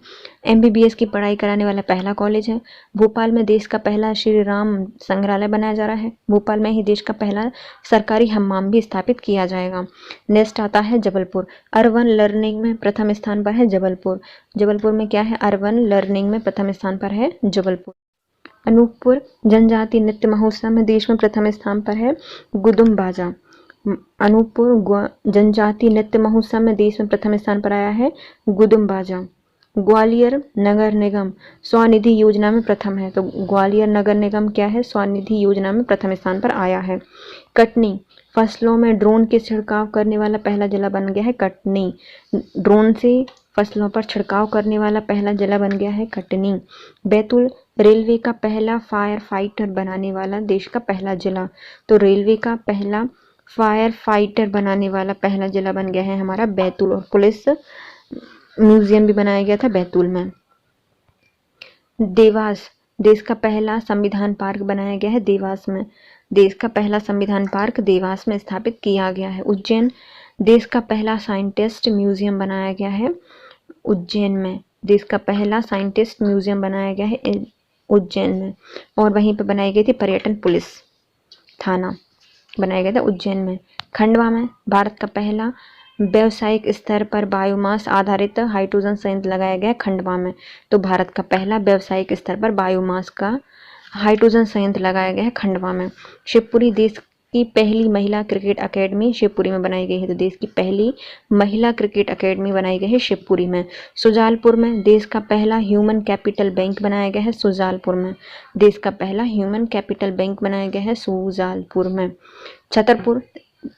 MBBS की पढ़ाई कराने वाला पहला कॉलेज है। भोपाल में देश का पहला श्री राम संग्रहालय बनाया जा रहा है। भोपाल में ही देश का पहला सरकारी हम्माम भी स्थापित किया जाएगा। नेक्स्ट आता है जबलपुर, अर्बन लर्निंग में प्रथम स्थान पर है जबलपुर। जबलपुर में क्या है, अर्बन लर्निंग में प्रथम स्थान पर है जबलपुर। अनूपपुर जनजाति नृत्य महोत्सव में देश में प्रथम स्थान पर है गुदुम बाजा। अनूपपुर जनजाति नृत्य महोत्सव में देश में प्रथम स्थान पर आया है गुदुम बाजा। ग्वालियर नगर निगम स्वनिधि योजना में प्रथम है। तो ग्वालियर नगर निगम क्या है, स्वनिधि योजना में प्रथम स्थान पर आया है। कटनी फसलों में ड्रोन के छिड़काव करने वाला पहला जिला बन गया है कटनी। ड्रोन से फसलों पर छिड़काव करने वाला पहला जिला बन गया है कटनी। बैतूल रेलवे का पहला फायर फाइटर बनाने वाला देश का पहला जिला। तो रेलवे का पहला फायर फाइटर बनाने वाला पहला जिला बन गया है हमारा बैतूल। और पुलिस म्यूजियम भी बनाया गया था बैतूल में। देवास देश का पहला संविधान पार्क बनाया गया है देवास में। देश का पहला संविधान पार्क देवास में स्थापित किया गया है। उज्जैन देश का पहला साइंटिस्ट म्यूजियम बनाया गया है उज्जैन में। देश का पहला साइंटिस्ट म्यूजियम बनाया गया है उज्जैन में। और वहीं पर बनाई गई थी पर्यटन पुलिस थाना बनाया गया था उज्जैन में। खंडवा में भारत का पहला व्यावसायिक स्तर पर बायोमास आधारित हाइड्रोजन संयंत्र लगाया गया खंडवा में। तो भारत का पहला व्यावसायिक स्तर पर बायोमास का हाइड्रोजन संयंत्र लगाया गया है खंडवा में। शिवपुरी देश की पहली महिला क्रिकेट अकेडमी शिवपुरी में बनाई गई है। तो देश की पहली महिला क्रिकेट अकेडमी बनाई गई है शिवपुरी में। सुजालपुर में देश का पहला ह्यूमन कैपिटल बैंक बनाया गया है। सुजालपुर में देश का पहला ह्यूमन कैपिटल बैंक बनाया गया है सुजालपुर में। छतरपुर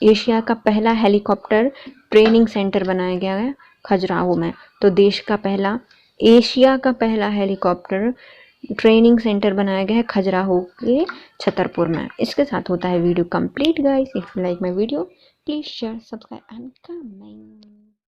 एशिया का पहला हेलीकॉप्टर ट्रेनिंग सेंटर बनाया गया है खजुराहो में। तो देश का पहला एशिया का पहला हेलीकॉप्टर ट्रेनिंग सेंटर बनाया गया है खजुराहो के छतरपुर में। इसके साथ होता है video complete guys. If you like my video please share subscribe and comment.